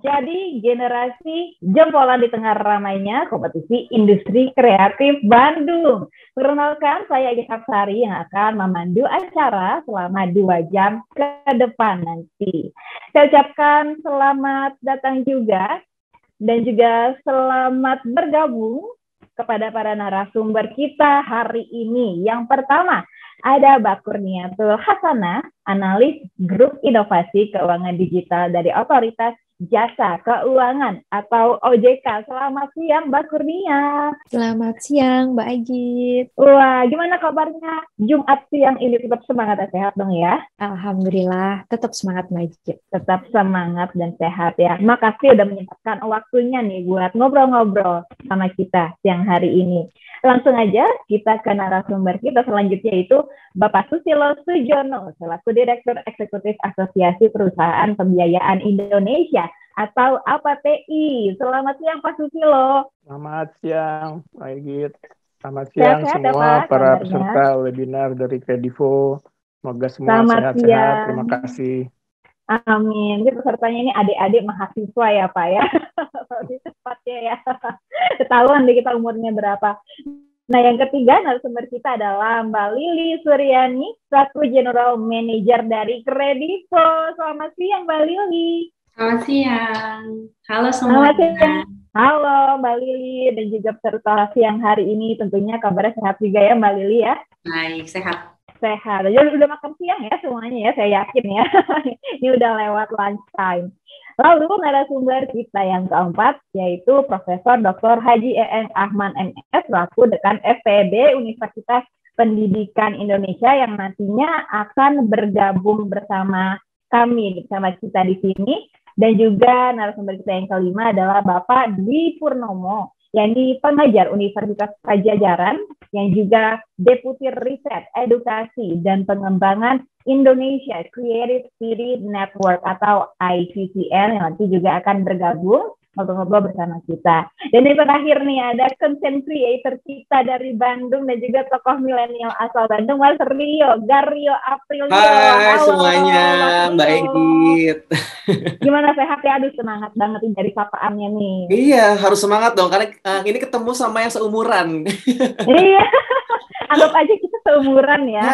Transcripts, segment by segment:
Jadi generasi jempolan di tengah ramainya kompetisi industri kreatif Bandung. Perkenalkan, saya Egi Hapsari yang akan memandu acara selama 2 jam ke depan nanti. Saya ucapkan selamat datang juga dan juga selamat bergabung kepada para narasumber kita hari ini. Yang pertama, ada Mbak Kurniatul Hasanah, analis Grup Inovasi Keuangan Digital dari Otoritas Jasa Keuangan atau OJK. Selamat siang Mbak Kurnia. Selamat siang Mbak Agit. Wah, gimana kabarnya? Jumat siang ini tetap semangat dan sehat dong ya? Alhamdulillah, tetap semangat Mbak Agit. Tetap semangat dan sehat ya. Makasih udah menyempatkan waktunya nih buat ngobrol-ngobrol sama kita siang hari ini. Langsung aja kita ke narasumber kita selanjutnya, yaitu Bapak Susilo Sujono, selaku Direktur Eksekutif Asosiasi Perusahaan Pembiayaan Indonesia atau APPI. Selamat siang Pak Susilo. Selamat siang Pak Egit. Selamat siang semua para peserta webinar dari Kredivo. Semoga semua sehat-sehat. Terima kasih. Amin. Jadi pesertanya ini adik-adik mahasiswa ya Pak ya. Lebih tepatnya ya. Ketahuan deh kita umurnya berapa. Nah, yang ketiga narasumber kita adalah Mbak Lili Suryani, selaku General Manager dari Kredivo. Selamat siang Mbak Lili. Selamat siang. Halo semuanya. Selamat siang. Halo Mbak Lili dan juga peserta siang hari ini, tentunya kabarnya sehat juga ya Mbak Lili ya. Baik, sehat. Sehat. Jadi udah makan siang ya semuanya ya, saya yakin ya. Ini udah lewat lunch time. Lalu narasumber kita yang keempat yaitu Profesor Dr. Haji E.N. Ahmad MS, selaku Dekan FPB Universitas Pendidikan Indonesia yang nantinya akan bergabung bersama kami, bersama kita di sini. Dan juga narasumber kita yang kelima adalah Bapak Dwi Purnomo, yakni pengajar Universitas Pajajaran yang juga Deputi Riset, Edukasi, dan Pengembangan Indonesia Creative City Network atau ICCN yang nanti juga akan bergabung ngobrol-ngobrol bersama kita. Dan yang terakhir nih ada content creator kita dari Bandung dan juga tokoh milenial asal Bandung, Mas Rio, Gario Aprilio. Hai semuanya, Mbak Egit. Gimana, sehat ya? Aduh, semangat banget nih dari sapaannya nih. Iya, harus semangat dong, karena ini ketemu sama yang seumuran. Iya, anggap aja kita seumuran ya.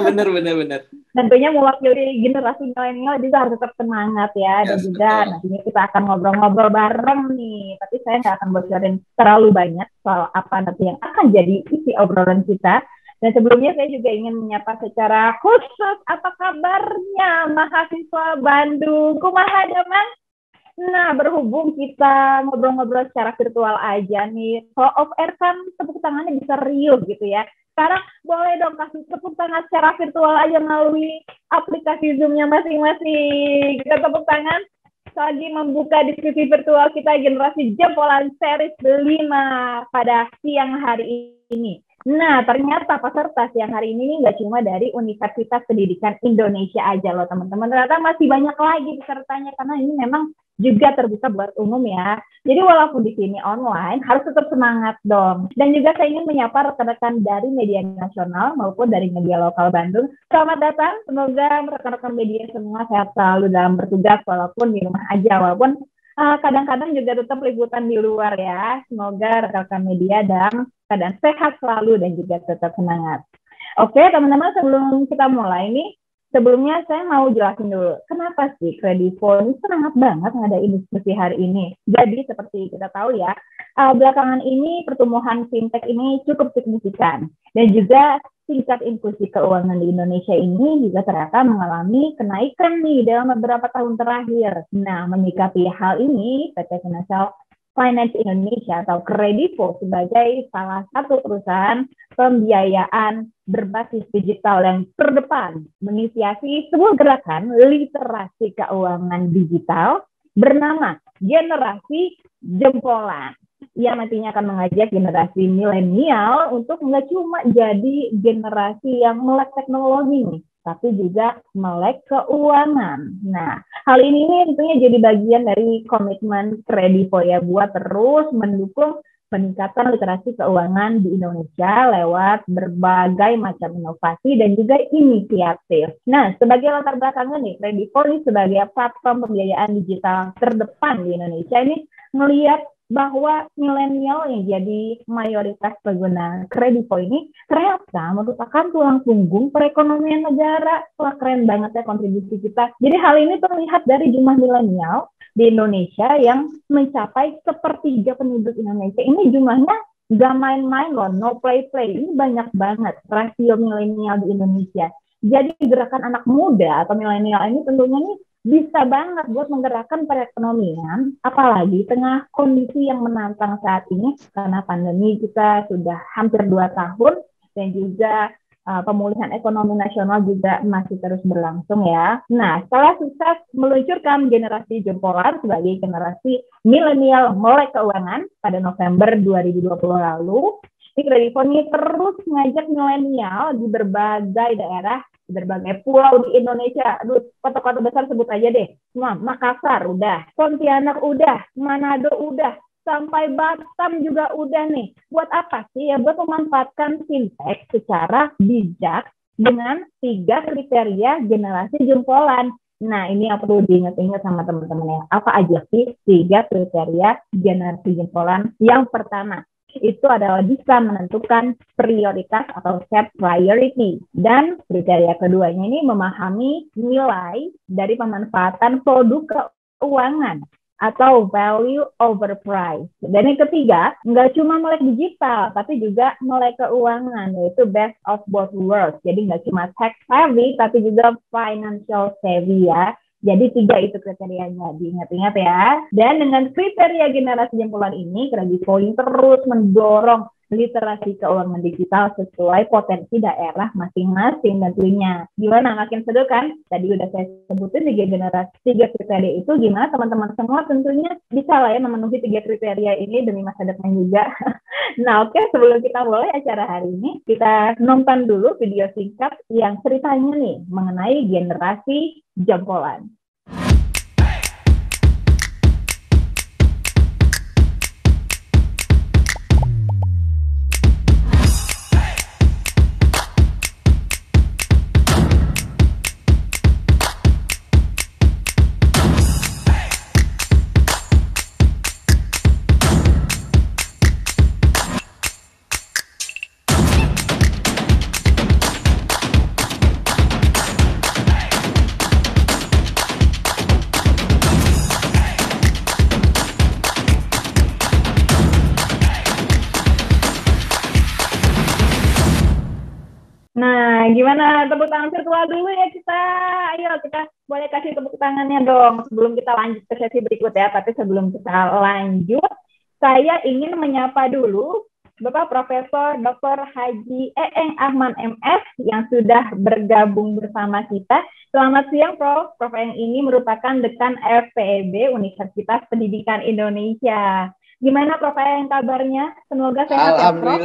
Bener. Tentunya mewakili generasi milenial juga harus tetap semangat ya. Dan juga nantinya kita akan ngobrol-ngobrol bareng nih. Tapi saya nggak akan bocorin terlalu banyak soal apa nanti yang akan jadi isi obrolan kita. Dan sebelumnya saya juga ingin menyapa secara khusus, apa kabarnya mahasiswa Bandung? Kumaha Damang? Nah, berhubung kita ngobrol-ngobrol secara virtual aja nih, kalau off air kan tepuk tangannya bisa riuh gitu ya. Sekarang boleh dong kasih tepuk tangan secara virtual aja melalui aplikasi Zoom-nya masing-masing. Kita tepuk tangan lagi membuka diskusi virtual kita Generasi Jempolan Series 5 pada siang hari ini. Nah, ternyata peserta siang hari ini nggak cuma dari Universitas Pendidikan Indonesia aja loh teman-teman. Ternyata masih banyak lagi pesertanya karena ini memang juga terbuka buat umum ya. Jadi walaupun di sini online, harus tetap semangat dong. Dan juga saya ingin menyapa rekan-rekan dari media nasional maupun dari media lokal Bandung. Selamat datang, semoga rekan-rekan media semua sehat selalu dalam bertugas walaupun di rumah aja. Walaupun kadang-kadang juga tetap liputan di luar ya. Semoga rekan-rekan media dalam keadaan sehat selalu dan juga tetap semangat. Oke teman-teman, sebelum kita mulai nih, sebelumnya saya mau jelasin dulu, kenapa sih Kredivo ini semangat banget ngadain diskusi hari ini. Jadi seperti kita tahu ya, belakangan ini pertumbuhan fintech ini cukup signifikan. Dan juga tingkat inklusi keuangan di Indonesia ini juga ternyata mengalami kenaikan nih dalam beberapa tahun terakhir. Nah, menyikapi hal ini, PT Financial Finance Indonesia atau Kredivo sebagai salah satu perusahaan pembiayaan berbasis digital yang terdepan menginisiasi sebuah gerakan literasi keuangan digital bernama Generasi Jempolan yang nantinya akan mengajak generasi milenial untuk nggak cuma jadi generasi yang melek teknologi nih, tapi juga melek keuangan. Nah, hal ini tentunya jadi bagian dari komitmen Kredivo ya buat terus mendukung peningkatan literasi keuangan di Indonesia lewat berbagai macam inovasi dan juga inisiatif. Nah, sebagai latar belakangnya nih, Kredivo ini sebagai platform pembiayaan digital terdepan di Indonesia ini melihat bahwa milenial yang jadi mayoritas pengguna Kredivo ini ternyata merupakan tulang punggung perekonomian negara. Wah, keren banget ya kontribusi kita. Jadi hal ini terlihat dari jumlah milenial di Indonesia yang mencapai 1/3 penduduk Indonesia. Ini jumlahnya gak main-main loh, no play-play. Ini banyak banget rasio milenial di Indonesia. Jadi gerakan anak muda atau milenial ini tentunya nih bisa banget buat menggerakkan perekonomian, apalagi tengah kondisi yang menantang saat ini, karena pandemi kita sudah hampir 2 tahun, dan juga pemulihan ekonomi nasional juga masih terus berlangsung ya. Nah, setelah sukses meluncurkan generasi jempolan sebagai generasi milenial melek keuangan pada November 2020 lalu, Kredivo ini terus mengajak milenial di berbagai daerah, di berbagai pulau di Indonesia. Aduh, kota-kota besar sebut aja deh. Makassar udah, Pontianak udah, Manado udah, sampai Batam juga udah nih. Buat apa sih? Ya buat memanfaatkan fintech secara bijak dengan 3 kriteria generasi jempolan. Nah, ini yang perlu diingat-ingat sama teman-teman ya. Apa aja sih 3 kriteria generasi jempolan? Yang pertama, itu adalah bisa menentukan prioritas atau set priority. Dan kriteria keduanya ini memahami nilai dari pemanfaatan produk keuangan atau value over price. Dan yang ketiga, nggak cuma melek digital, tapi juga melek keuangan, yaitu best of both worlds. Jadi nggak cuma tech savvy, tapi juga financial savvy ya. Jadi 3 itu kriterianya, diingat-ingat ya. Dan dengan kriteria generasi jempolan ini, Kredivo terus mendorong literasi keuangan digital sesuai potensi daerah masing-masing tentunya. Gimana, makin seru kan? Tadi udah saya sebutin 3 kriteria itu, gimana teman-teman semua tentunya bisa lah ya memenuhi 3 kriteria ini demi masa depan juga. Nah, oke, sebelum kita mulai acara hari ini, kita nonton dulu video singkat yang ceritanya nih mengenai generasi jempolan. Nah, gimana tepuk tangan virtual dulu ya kita? Ayo kita boleh kasih tepuk tangannya dong sebelum kita lanjut ke sesi berikut ya. Tapi sebelum kita lanjut, saya ingin menyapa dulu Bapak Profesor Dr. Haji Eeng Ahmad MS yang sudah bergabung bersama kita. Selamat siang, Prof. Prof Eeng ini merupakan Dekan FPEB Universitas Pendidikan Indonesia. Gimana Prof Eeng kabarnya? Semoga sehat ya, Prof.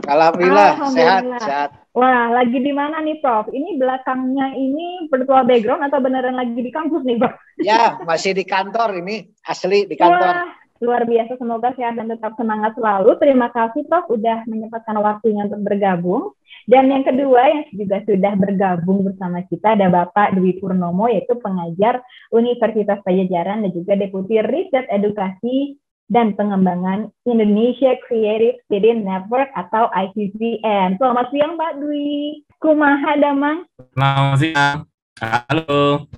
Alhamdulillah, sehat. Wah, lagi di mana nih, Prof? Ini belakangnya ini virtual background atau beneran lagi di kampus nih, Prof? Ya, masih di kantor ini, asli di kantor. Wah, luar biasa. Semoga sehat dan tetap semangat selalu. Terima kasih, Prof, udah menyempatkan waktunya untuk bergabung. Dan yang kedua yang juga sudah bergabung bersama kita ada Bapak Dwi Purnomo, yaitu pengajar Universitas Padjadjaran dan juga Deputi Riset Edukasi dan Pengembangan Indonesia Creative Student Network atau ICCN. Selamat siang Pak Dwi. Kumaha damang? Selamat siang. Halo.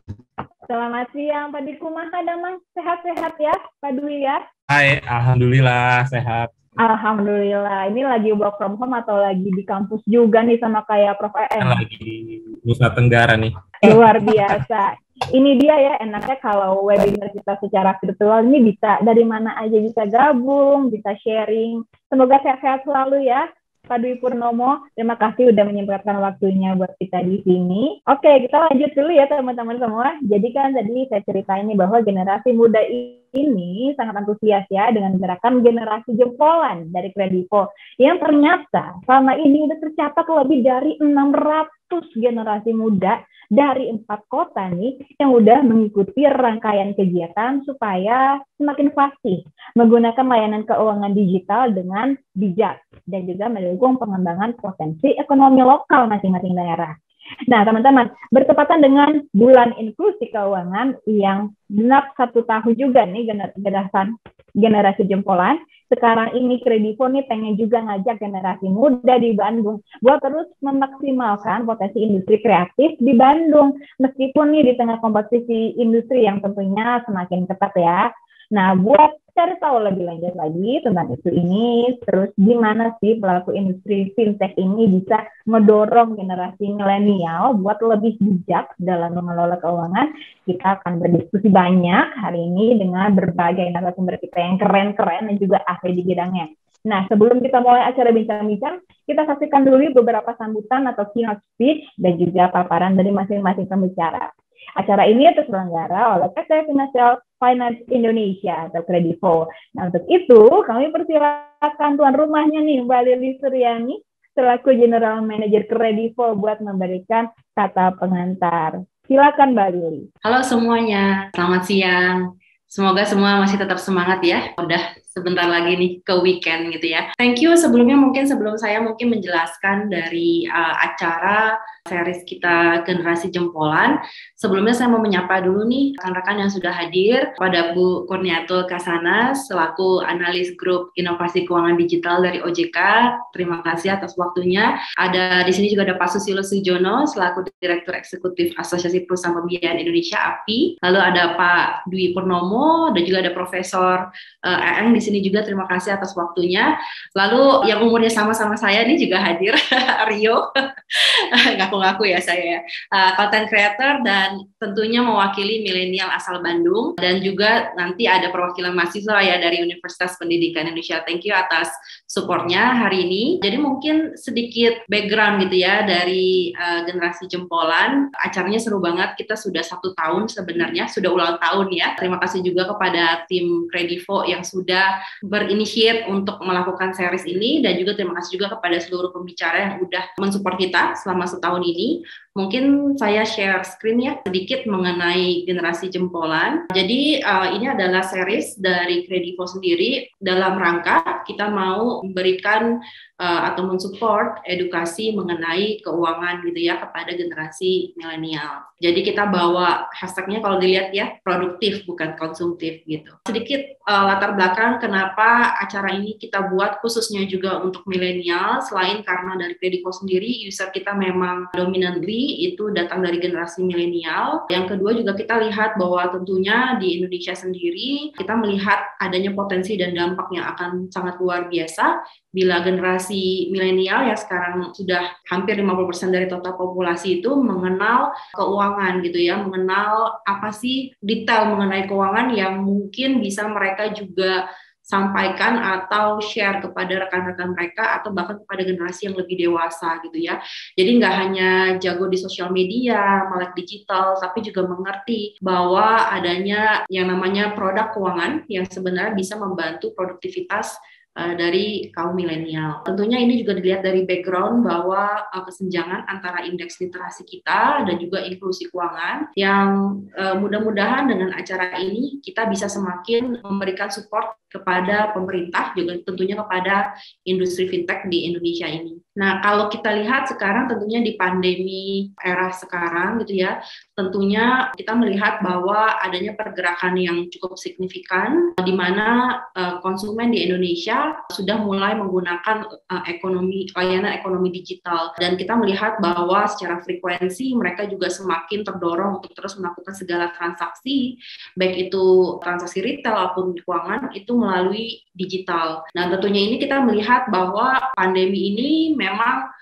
Selamat siang Pak Dwi. Kumaha damang? Sehat-sehat ya Pak Dwi ya? Hai, alhamdulillah sehat. Alhamdulillah. Ini lagi work from home atau lagi di kampus juga nih sama kayak Prof Eeng? Lagi di Nusa Tenggara nih. Luar biasa. Ini dia ya, enaknya kalau webinar kita secara virtual ini bisa dari mana aja bisa gabung, bisa sharing. Semoga sehat-sehat selalu ya, Pak Dwi Purnomo. Terima kasih udah menyempatkan waktunya buat kita di sini. Oke, kita lanjut dulu ya teman-teman semua. Jadi kan tadi saya ceritain nih bahwa generasi muda ini sangat antusias ya dengan gerakan generasi jempolan dari Kredivo. Yang ternyata selama ini udah tercatat lebih dari 600 generasi muda dari 4 kota nih yang udah mengikuti rangkaian kegiatan supaya semakin fasih menggunakan layanan keuangan digital dengan bijak dan juga mendukung pengembangan potensi ekonomi lokal masing-masing daerah. Nah, teman-teman, bertepatan dengan bulan inklusi keuangan yang genap 1 tahun juga nih generasi jempolan. Sekarang ini Kredivo nih pengen juga ngajak generasi muda di Bandung buat terus memaksimalkan potensi industri kreatif di Bandung. Meskipun nih di tengah kompetisi industri yang tentunya semakin ketat ya. Nah, buat cari tahu lebih lanjut lagi tentang isu ini, terus gimana sih pelaku industri fintech ini bisa mendorong generasi milenial buat lebih bijak dalam mengelola keuangan, kita akan berdiskusi banyak hari ini dengan berbagai narasumber kita yang keren-keren dan juga ahli di bidangnya. Nah, sebelum kita mulai acara bincang-bincang, kita saksikan dulu beberapa sambutan atau keynote speech dan juga paparan dari masing-masing pembicara. Acara ini terselenggara oleh PT Financial Finance Indonesia atau Kredivo. Nah, untuk itu kami persilakan tuan rumahnya nih, Mbak Lili Suryani, selaku General Manager Kredivo buat memberikan kata pengantar. Silakan Mbak Lili. Halo semuanya, selamat siang. Semoga semua masih tetap semangat ya. Udah sebentar lagi nih ke weekend gitu ya. Thank you sebelumnya sebelum saya menjelaskan dari acara series kita Generasi Jempolan. Sebelumnya saya mau menyapa dulu nih rekan-rekan yang sudah hadir, pada Bu Kurniatul Kasana selaku analis grup inovasi keuangan digital dari OJK. Terima kasih atas waktunya. Ada di sini juga ada Pak Susilo Sujono selaku Direktur Eksekutif Asosiasi Perusahaan Pembiayaan Indonesia API. Lalu ada Pak Dwi Purnomo dan juga ada Profesor Eeng di sini juga, terima kasih atas waktunya. Lalu yang umurnya sama-sama saya nih juga hadir, Rio, ngaku-ngaku ya saya, content creator dan tentunya mewakili milenial asal Bandung, dan juga nanti ada perwakilan mahasiswa ya dari Universitas Pendidikan Indonesia. Thank you atas supportnya hari ini. Jadi mungkin sedikit background gitu ya dari Generasi Jempolan. Acaranya seru banget, kita sudah 1 tahun sebenarnya, sudah ulang tahun ya. Terima kasih juga kepada tim Kredivo yang sudah berinisiat untuk melakukan series ini, dan juga terima kasih juga kepada seluruh pembicara yang udah mensupport kita selama setahun ini. Mungkin saya share screen ya sedikit mengenai Generasi Jempolan. Jadi ini adalah series dari Kredivo sendiri dalam rangka kita mau memberikan atau mensupport edukasi mengenai keuangan gitu ya kepada generasi milenial. Jadi kita bawa hashtagnya kalau dilihat ya, produktif bukan konsumtif gitu. Sedikit latar belakang kenapa acara ini kita buat khususnya juga untuk milenial, selain karena dari Kredivo sendiri user kita memang dominantly itu datang dari generasi milenial. Yang kedua juga kita lihat bahwa tentunya di Indonesia sendiri kita melihat adanya potensi dan dampak yang akan sangat luar biasa bila generasi milenial yang sekarang sudah hampir 50% dari total populasi itu mengenal keuangan gitu ya, mengenal apa sih detail mengenai keuangan yang mungkin bisa mereka juga sampaikan atau share kepada rekan-rekan mereka atau bahkan kepada generasi yang lebih dewasa gitu ya. Jadi nggak hanya jago di sosial media, melek digital, tapi juga mengerti bahwa adanya yang namanya produk keuangan yang sebenarnya bisa membantu produktivitas dari kaum milenial. Tentunya ini juga dilihat dari background bahwa kesenjangan antara indeks literasi kita dan juga inklusi keuangan yang mudah-mudahan dengan acara ini kita bisa semakin memberikan support kepada pemerintah, juga tentunya kepada industri fintech di Indonesia ini. Nah, kalau kita lihat sekarang tentunya di pandemi era sekarang gitu ya, tentunya kita melihat bahwa adanya pergerakan yang cukup signifikan di mana konsumen di Indonesia sudah mulai menggunakan layanan ekonomi digital, dan kita melihat bahwa secara frekuensi mereka juga semakin terdorong untuk terus melakukan segala transaksi, baik itu transaksi retail maupun keuangan itu melalui digital. Nah, tentunya ini kita melihat bahwa pandemi ini memang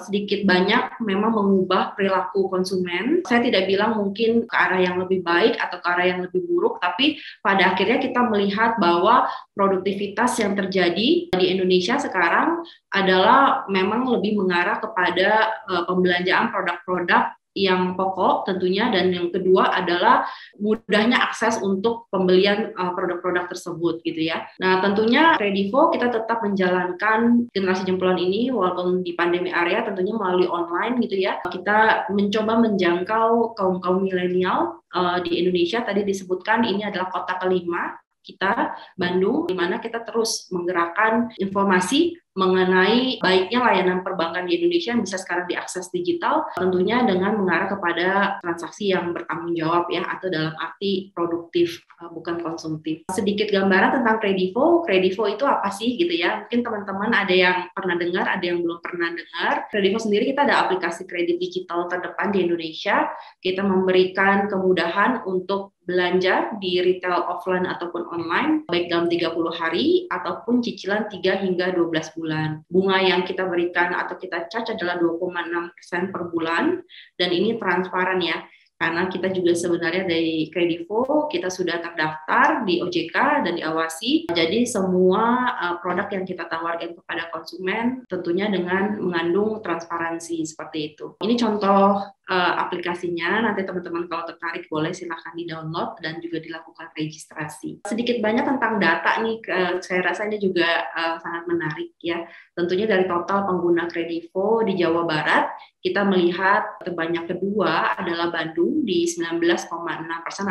sedikit banyak memang mengubah perilaku konsumen. Saya tidak bilang mungkin ke arah yang lebih baik atau ke arah yang lebih buruk, tapi pada akhirnya kita melihat bahwa produktivitas yang terjadi di Indonesia sekarang adalah memang lebih mengarah kepada pembelanjaan produk-produk yang pokok tentunya, dan yang kedua adalah mudahnya akses untuk pembelian produk-produk tersebut gitu ya. Nah tentunya Kredivo kita tetap menjalankan generasi jempolan ini walaupun di pandemi area tentunya melalui online gitu ya. Kita mencoba menjangkau kaum milenial di Indonesia. Tadi disebutkan ini adalah kota kelima kita, Bandung, di mana kita terus menggerakkan informasi mengenai baiknya layanan perbankan di Indonesia yang bisa sekarang diakses digital, tentunya dengan mengarah kepada transaksi yang bertanggung jawab ya, atau dalam arti produktif, bukan konsumtif. Sedikit gambaran tentang Kredivo. Kredivo itu apa sih gitu ya? Mungkin teman-teman ada yang pernah dengar, ada yang belum pernah dengar. Kredivo sendiri kita ada aplikasi kredit digital terdepan di Indonesia. Kita memberikan kemudahan untuk belanja di retail offline ataupun online, baik dalam 30 hari ataupun cicilan 3 hingga 12 bulan. Bunga yang kita berikan atau kita charge adalah 2,6% per bulan, dan ini transparan ya. Karena kita juga sebenarnya dari Kredivo, kita sudah terdaftar di OJK dan diawasi. Jadi semua produk yang kita tawarkan kepada konsumen tentunya dengan mengandung transparansi seperti itu. Ini contoh aplikasinya, nanti teman-teman kalau tertarik boleh silahkan di-download dan juga dilakukan registrasi. Sedikit banyak tentang data nih, saya rasa ini juga sangat menarik ya. Tentunya dari total pengguna Kredivo di Jawa Barat, kita melihat terbanyak kedua adalah Bandung di 19,6%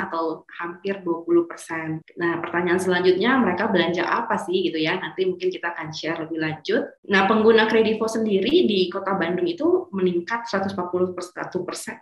atau hampir 20%. Nah, pertanyaan selanjutnya, mereka belanja apa sih gitu ya? Nanti mungkin kita akan share lebih lanjut. Nah, pengguna Kredivo sendiri di Kota Bandung itu meningkat 141%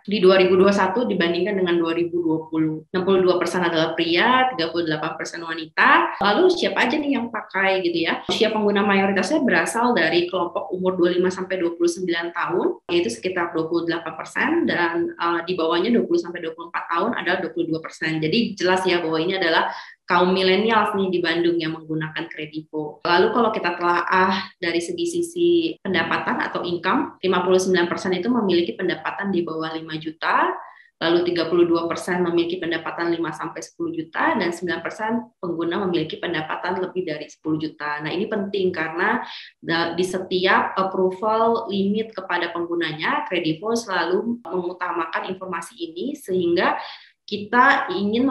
di 2021 dibandingkan dengan 2020. 62% adalah pria, 38% wanita. Lalu siapa aja nih yang pakai gitu ya? Usia pengguna mayoritasnya berasal dari kelompok umur 25 sampai 29 tahun, yaitu sekitar 28%, dan di bawahnya 20 sampai 24 tahun adalah 22%. Jadi jelas ya bahwa ini adalah kaum milenial nih di Bandung yang menggunakan Kredivo. Lalu kalau kita telaah dari sisi pendapatan atau income, 59% itu memiliki pendapatan di bawah 5 juta, lalu 32% memiliki pendapatan 5 sampai 10 juta, dan 9% pengguna memiliki pendapatan lebih dari 10 juta. Nah, ini penting karena di setiap approval limit kepada penggunanya, Kredivo selalu mengutamakan informasi ini sehingga kita ingin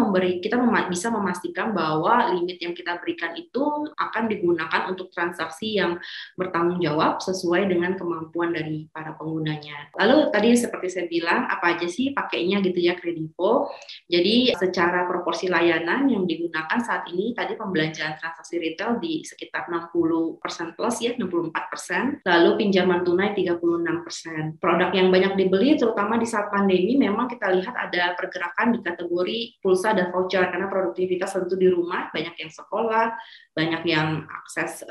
bisa memastikan bahwa limit yang kita berikan itu akan digunakan untuk transaksi yang bertanggung jawab sesuai dengan kemampuan dari para penggunanya. Lalu tadi seperti saya bilang, apa aja sih pakainya gitu ya Kredivo. Jadi secara proporsi layanan yang digunakan saat ini, tadi pembelanjaan transaksi retail di sekitar 60% plus ya, 64%. Lalu pinjaman tunai 36%. Produk yang banyak dibeli terutama di saat pandemi, memang kita lihat ada pergerakan di kategori pulsa dan voucher, karena produktivitas tentu di rumah, banyak yang sekolah, banyak yang akses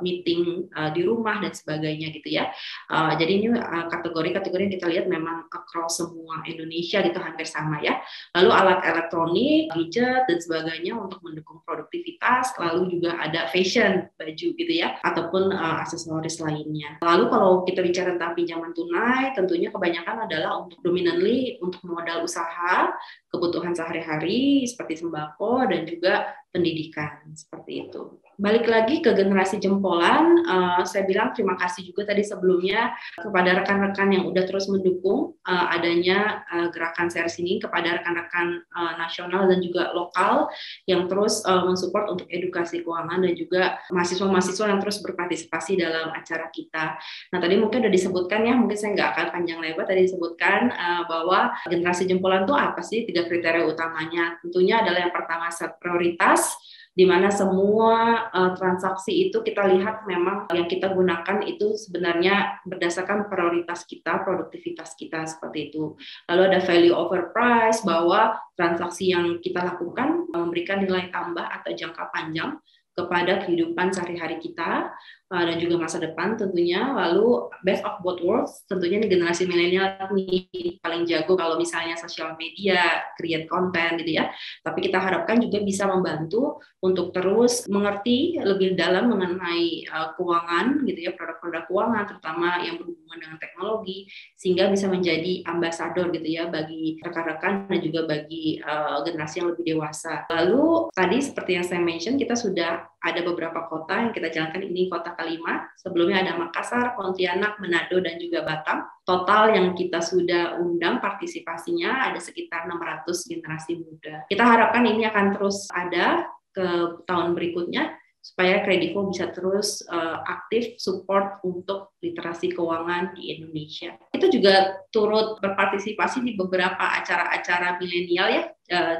meeting di rumah dan sebagainya gitu ya. Jadi ini kategori-kategori yang kita lihat memang across semua Indonesia gitu, hampir sama ya. Lalu alat elektronik, gadget dan sebagainya untuk mendukung produktivitas, lalu juga ada fashion, baju gitu ya, ataupun aksesoris lainnya. Lalu kalau kita bicara tentang pinjaman tunai, tentunya kebanyakan adalah untuk dominantly untuk modal usaha, kebutuhan sehari-hari seperti sembako dan juga pendidikan, seperti itu. Balik lagi ke generasi jempolan, saya bilang terima kasih juga tadi sebelumnya kepada rekan-rekan yang udah terus mendukung adanya gerakan shares ini, kepada rekan-rekan nasional dan juga lokal yang terus mensupport untuk edukasi keuangan, dan juga mahasiswa-mahasiswa yang terus berpartisipasi dalam acara kita. Nah tadi mungkin udah disebutkan ya, mungkin saya nggak akan panjang lebar, tadi disebutkan bahwa generasi jempolan itu apa sih, 3 kriteria utamanya. Tentunya adalah yang pertama set prioritas, di mana semua transaksi itu kita lihat memang yang kita gunakan itu sebenarnya berdasarkan prioritas kita, produktivitas kita, seperti itu. Lalu ada value over price, bahwa transaksi yang kita lakukan memberikan nilai tambah atau jangka panjang kepada kehidupan sehari-hari kita dan juga masa depan tentunya. Lalu best of both worlds, tentunya nih generasi milenial nih paling jago kalau misalnya sosial media, create konten gitu ya. Tapi kita harapkan juga bisa membantu untuk terus mengerti lebih dalam mengenai keuangan gitu ya, produk-produk keuangan terutama yang berhubungan dengan teknologi, sehingga bisa menjadi ambasador gitu ya bagi rekan-rekan dan juga bagi generasi yang lebih dewasa. Lalu tadi seperti yang saya mention, kita sudah ada beberapa kota yang kita jalankan, ini kota 5. Sebelumnya ada Makassar, Pontianak, Manado, dan juga Batam. Total yang kita sudah undang partisipasinya ada sekitar 600 generasi muda. Kita harapkan ini akan terus ada ke tahun berikutnya, supaya Kredivo bisa terus aktif support untuk literasi keuangan di Indonesia. Itu juga turut berpartisipasi di beberapa acara-acara milenial ya,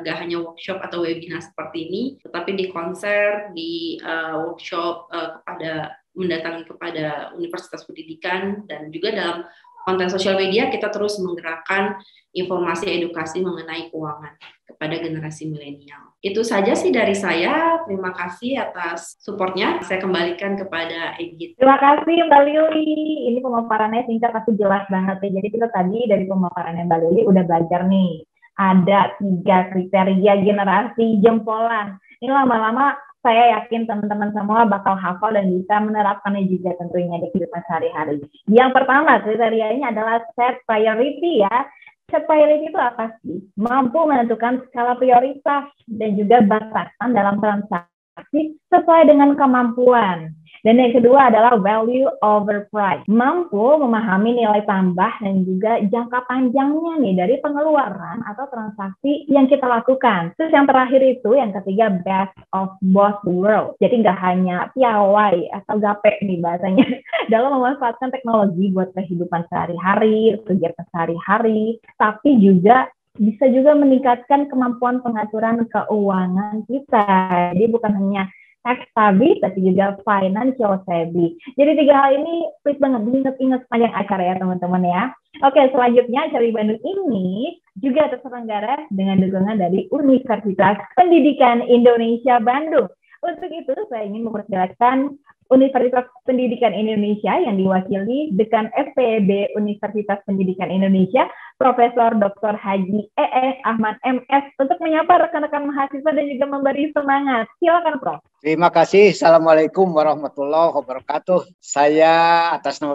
gak hanya workshop atau webinar seperti ini, tetapi di konser, di workshop mendatangi kepada Universitas Pendidikan, dan juga dalam konten sosial media kita terus menggerakkan informasi edukasi mengenai keuangan kepada generasi milenial. Itu saja sih dari saya. Terima kasih atas supportnya. Saya kembalikan kepada Egit. Terima kasih Mbak Lili. Ini pemaparannya singkat tapi jelas banget ya. Jadi kita tadi dari pemaparannya Mbak Lili udah belajar nih. Ada 3 kriteria generasi jempolan. Ini lama-lama saya yakin teman-teman semua bakal hafal dan bisa menerapkannya juga tentunya di kehidupan sehari-hari. Yang pertama kriterianya adalah set priority ya. Set priority itu apa sih? Mampu menentukan skala prioritas dan juga batasan dalam transaksi sesuai dengan kemampuan. Dan yang kedua adalah value over price. Mampu memahami nilai tambah dan juga jangka panjangnya nih dari pengeluaran atau transaksi yang kita lakukan. Terus yang terakhir itu, yang ketiga, best of both worlds. Jadi nggak hanya piawai atau gape nih bahasanya dalam memanfaatkan teknologi buat kehidupan sehari-hari, kegiatan sehari-hari, tapi juga bisa juga meningkatkan kemampuan pengaturan keuangan kita. Jadi bukan hanya tax savvy, tapi juga financial savvy. Jadi 3 hal ini please banget diingat-ingat sepanjang acara ya teman-teman ya. Oke, selanjutnya acara di Bandung ini juga terselenggara dengan dukungan dari Universitas Pendidikan Indonesia Bandung. Untuk itu saya ingin mempersilakan Universitas Pendidikan Indonesia yang diwakili Dekan FPIB Universitas Pendidikan Indonesia, Profesor Dr. Haji E.E. Ahmad MS, untuk menyapa rekan-rekan mahasiswa dan juga memberi semangat. Silakan Prof. Terima kasih. Assalamualaikum warahmatullahi wabarakatuh. Saya atas nama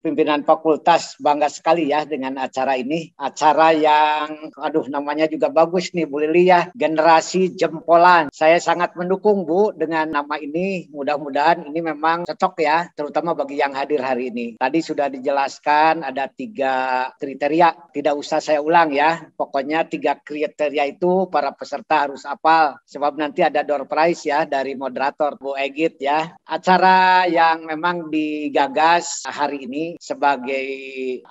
pimpinan fakultas bangga sekali ya dengan acara ini. Acara yang, namanya juga bagus nih Bu Lili ya. Generasi jempolan. Saya sangat mendukung Bu dengan nama ini. Mudah-mudahan ini memang cocok ya, terutama bagi yang hadir hari ini. Tadi sudah dijelaskan ada 3 kriteria. Tidak usah saya ulang ya. Pokoknya 3 kriteria itu para peserta harus hafal. Sebab nanti ada door prize ya dari moderator Bu Egit ya. Acara yang memang digagas hari ini sebagai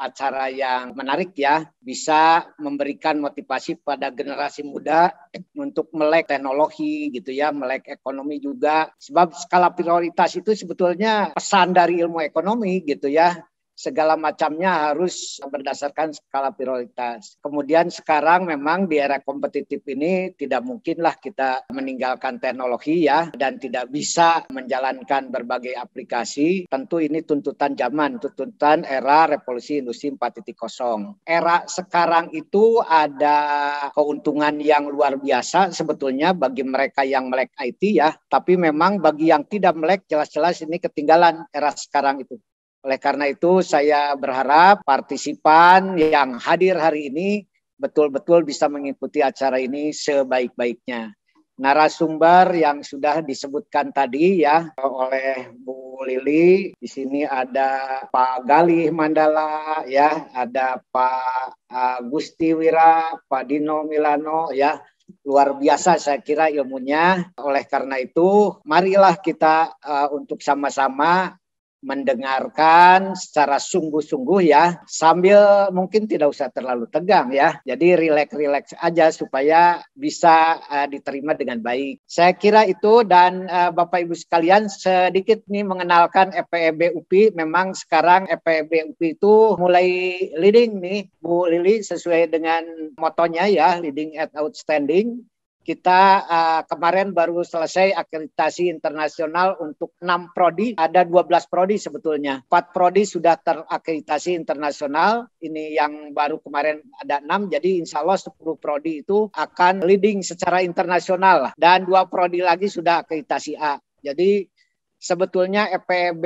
acara yang menarik ya, bisa memberikan motivasi pada generasi muda untuk melek teknologi gitu ya, melek ekonomi juga. Sebab skala prioritas itu sebetulnya pesan dari ilmu ekonomi gitu ya. Segala macamnya harus berdasarkan skala prioritas. Kemudian sekarang memang di era kompetitif ini tidak mungkinlah kita meninggalkan teknologi ya, dan tidak bisa menjalankan berbagai aplikasi. Tentu ini tuntutan zaman, tuntutan era revolusi industri 4.0. Era sekarang itu ada keuntungan yang luar biasa sebetulnya bagi mereka yang melek IT ya, tapi memang bagi yang tidak melek jelas-jelas ini ketinggalan era sekarang itu. Oleh karena itu saya berharap partisipan yang hadir hari ini betul-betul bisa mengikuti acara ini sebaik-baiknya. Narasumber yang sudah disebutkan tadi ya oleh Bu Lili, di sini ada Pak Galih Mandala ya, ada Pak Gusti Wira, Pak Dino Milano ya. Luar biasa saya kira ilmunya. Oleh karena itu marilah kita untuk sama-sama mendengarkan secara sungguh-sungguh ya, sambil mungkin tidak usah terlalu tegang ya. Jadi rileks-rileks aja supaya bisa diterima dengan baik. Saya kira itu, dan Bapak Ibu sekalian sedikit nih mengenalkan FPIB UPI. Memang sekarang FPIB UPI itu mulai leading nih Bu Lili, sesuai dengan motonya ya, leading at outstanding. Kita kemarin baru selesai akreditasi internasional untuk 6 prodi, ada 12 prodi sebetulnya. 4 prodi sudah terakreditasi internasional, ini yang baru kemarin ada 6, jadi insya Allah 10 prodi itu akan leading secara internasional. Dan 2 prodi lagi sudah akreditasi A. Jadi sebetulnya FEB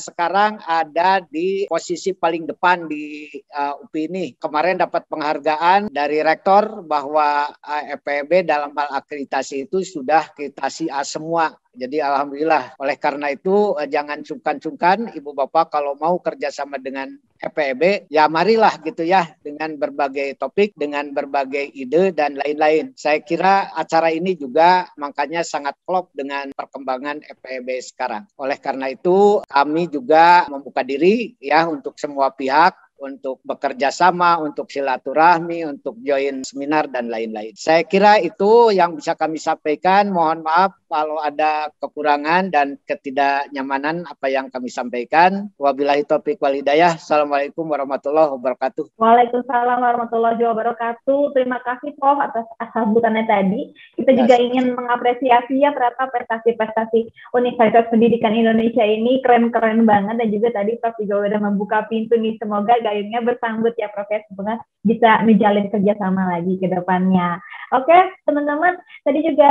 sekarang ada di posisi paling depan di UPI ini. Kemarin dapat penghargaan dari rektor bahwa FEB dalam hal akreditasi itu sudah akreditasi A semua. Jadi alhamdulillah. Oleh karena itu jangan sungkan-sungkan Ibu Bapak kalau mau kerjasama dengan FEB, ya marilah gitu ya dengan berbagai topik, dengan berbagai ide dan lain-lain. Saya kira acara ini juga makanya sangat klop dengan perkembangan FEB sekarang. Oleh karena itu kami juga membuka diri ya untuk semua pihak untuk bekerja sama, untuk silaturahmi, untuk join seminar dan lain-lain. Saya kira itu yang bisa kami sampaikan. Mohon maaf kalau ada kekurangan dan ketidaknyamanan apa yang kami sampaikan. Wabillahi taufiq wal hidayah. Assalamualaikum warahmatullahi wabarakatuh. Waalaikumsalam warahmatullahi wabarakatuh. Terima kasih Prof atas sambutannya tadi. Kita juga ingin mengapresiasi ya ternyata prestasi-prestasi Universitas Pendidikan Indonesia ini keren-keren banget, dan juga tadi Prof juga udah membuka pintu nih. Semoga gayungnya bersambut ya Prof, semoga bisa menjalin kerjasama lagi ke depannya. Oke teman-teman, tadi juga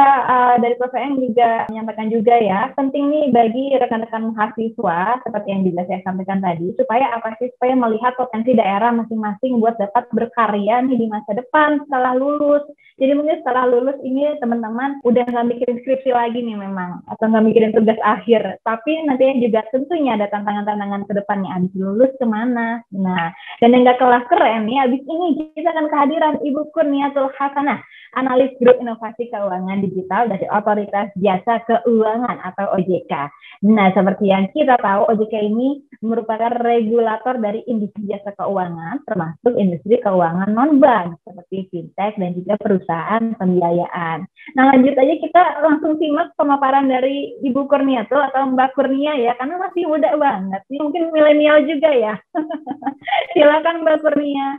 dari Prof Eng juga menyampaikan juga ya, penting nih bagi rekan-rekan mahasiswa seperti yang juga saya sampaikan tadi, supaya apa sih, supaya melihat potensi daerah masing-masing buat dapat berkarya nih di masa depan setelah lulus. Jadi mungkin setelah lulus ini teman-teman udah nggak mikirin skripsi lagi nih memang, atau nggak mikirin tugas akhir, tapi nantinya juga tentunya ada tantangan-tantangan ke depannya, habis lulus kemana. Nah, dan yang nggak kalah keren nih, habis ini kita akan kehadiran Ibu Kurniatul Hasanah, analis grup inovasi keuangan digital dari Otoritas Jasa Keuangan atau OJK. Nah, seperti yang kita tahu, OJK ini merupakan regulator dari industri jasa keuangan, termasuk industri keuangan non-bank, seperti fintech dan juga perusahaan pembiayaan. Nah, lanjut aja kita langsung simak pemaparan dari Ibu Kurniatul atau Mbak Kurnia ya, karena masih muda banget. Ini mungkin milenial juga ya. Silakan Mbak Kurnia.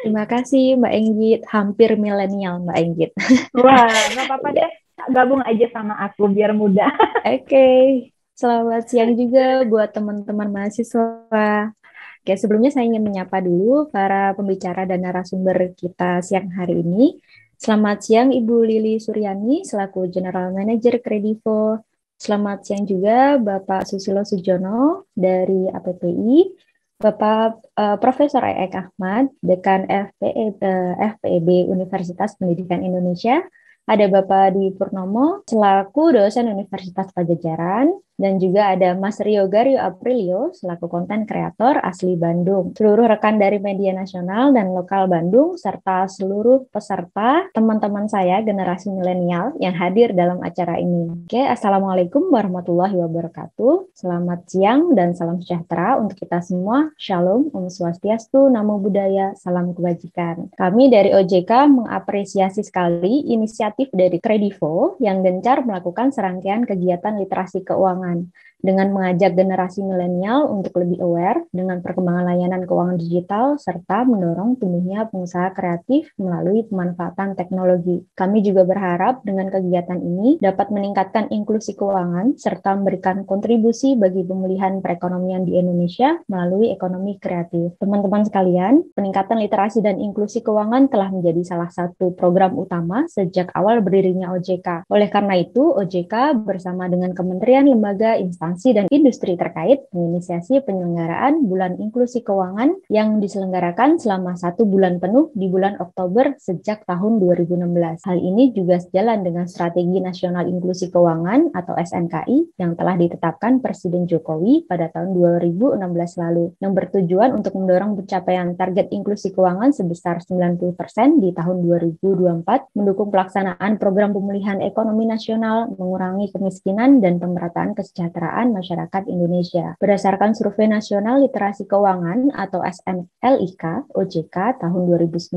Terima kasih Mbak Enggit, hampir milenial Mbak Enggit. Wah, nggak apa-apa deh, gabung aja sama aku biar muda. Oke, selamat siang juga buat teman-teman mahasiswa. Oke, sebelumnya saya ingin menyapa dulu para pembicara dan narasumber kita siang hari ini. Selamat siang Ibu Lili Suryani selaku General Manager Kredivo. Selamat siang juga Bapak Susilo Sujono dari APPI. Bapak Profesor Eek Ahmad, Dekan FPEB Universitas Pendidikan Indonesia. Ada Bapak Dwi Purnomo, selaku dosen Universitas Pajajaran. Dan juga ada Mas Rio Gario Aprilio, selaku konten kreator asli Bandung. Seluruh rekan dari media nasional dan lokal Bandung, serta seluruh peserta, teman-teman saya generasi milenial yang hadir dalam acara ini. Oke, Assalamualaikum warahmatullahi wabarakatuh. Selamat siang dan salam sejahtera untuk kita semua. Shalom, Om Swastiastu, Namo Buddhaya, salam kebajikan. Kami dari OJK mengapresiasi sekali inisiatif dari Kredivo yang gencar melakukan serangkaian kegiatan literasi keuangan dengan mengajak generasi milenial untuk lebih aware dengan perkembangan layanan keuangan digital serta mendorong tumbuhnya pengusaha kreatif melalui pemanfaatan teknologi. Kami juga berharap dengan kegiatan ini dapat meningkatkan inklusi keuangan serta memberikan kontribusi bagi pemulihan perekonomian di Indonesia melalui ekonomi kreatif. Teman-teman sekalian, peningkatan literasi dan inklusi keuangan telah menjadi salah satu program utama sejak awal berdirinya OJK. Oleh karena itu, OJK bersama dengan kementerian, lembaga, instansi, dan industri terkait menginisiasi penyelenggaraan Bulan Inklusi Keuangan yang diselenggarakan selama 1 bulan penuh di bulan Oktober sejak tahun 2016. Hal ini juga sejalan dengan Strategi Nasional Inklusi Keuangan atau SNKI yang telah ditetapkan Presiden Jokowi pada tahun 2016 lalu, yang bertujuan untuk mendorong pencapaian target inklusi keuangan sebesar 90% di tahun 2024, mendukung pelaksanaan program pemulihan ekonomi nasional, mengurangi kemiskinan, dan pemerataan kesejahteraan masyarakat Indonesia. Berdasarkan Survei Nasional Literasi Keuangan atau SNLIK OJK tahun 2019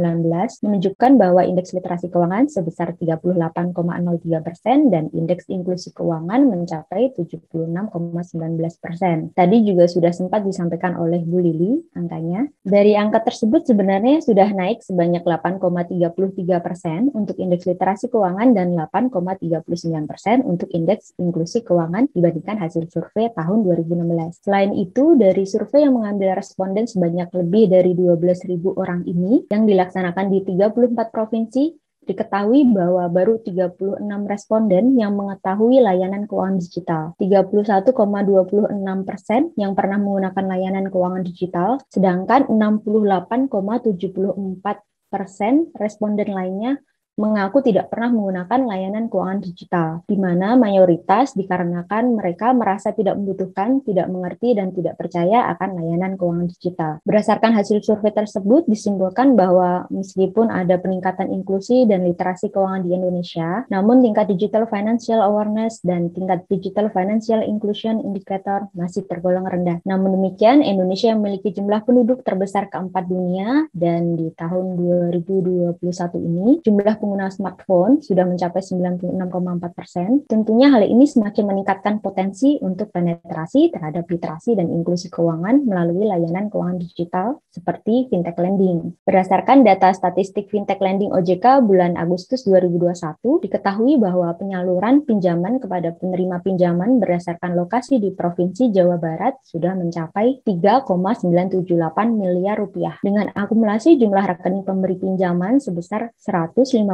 menunjukkan bahwa indeks literasi keuangan sebesar 38,03% dan indeks inklusi keuangan mencapai 76,19%. Tadi juga sudah sempat disampaikan oleh Bu Lili angkanya. Dari angka tersebut sebenarnya sudah naik sebanyak 8,33% untuk indeks literasi keuangan dan 8,39% untuk indeks inklusi keuangan dibandingkan hasil survei tahun 2016. Selain itu, dari survei yang mengambil responden sebanyak lebih dari 12.000 orang ini yang dilaksanakan di 34 provinsi diketahui bahwa baru 36 responden yang mengetahui layanan keuangan digital. 31,26% yang pernah menggunakan layanan keuangan digital, sedangkan 68,74% responden lainnya mengaku tidak pernah menggunakan layanan keuangan digital, di mana mayoritas dikarenakan mereka merasa tidak membutuhkan, tidak mengerti, dan tidak percaya akan layanan keuangan digital. Berdasarkan hasil survei tersebut, disimpulkan bahwa meskipun ada peningkatan inklusi dan literasi keuangan di Indonesia, namun tingkat digital financial awareness dan tingkat digital financial inclusion indicator masih tergolong rendah. Namun demikian, Indonesia memiliki jumlah penduduk terbesar keempat dunia, dan di tahun 2021 ini, jumlah pengguna smartphone sudah mencapai 96,4%. Tentunya hal ini semakin meningkatkan potensi untuk penetrasi terhadap literasi dan inklusi keuangan melalui layanan keuangan digital seperti fintech lending. Berdasarkan data statistik fintech lending OJK bulan Agustus 2021, diketahui bahwa penyaluran pinjaman kepada penerima pinjaman berdasarkan lokasi di Provinsi Jawa Barat sudah mencapai 3,978 miliar rupiah dengan akumulasi jumlah rekening pemberi pinjaman sebesar 159.723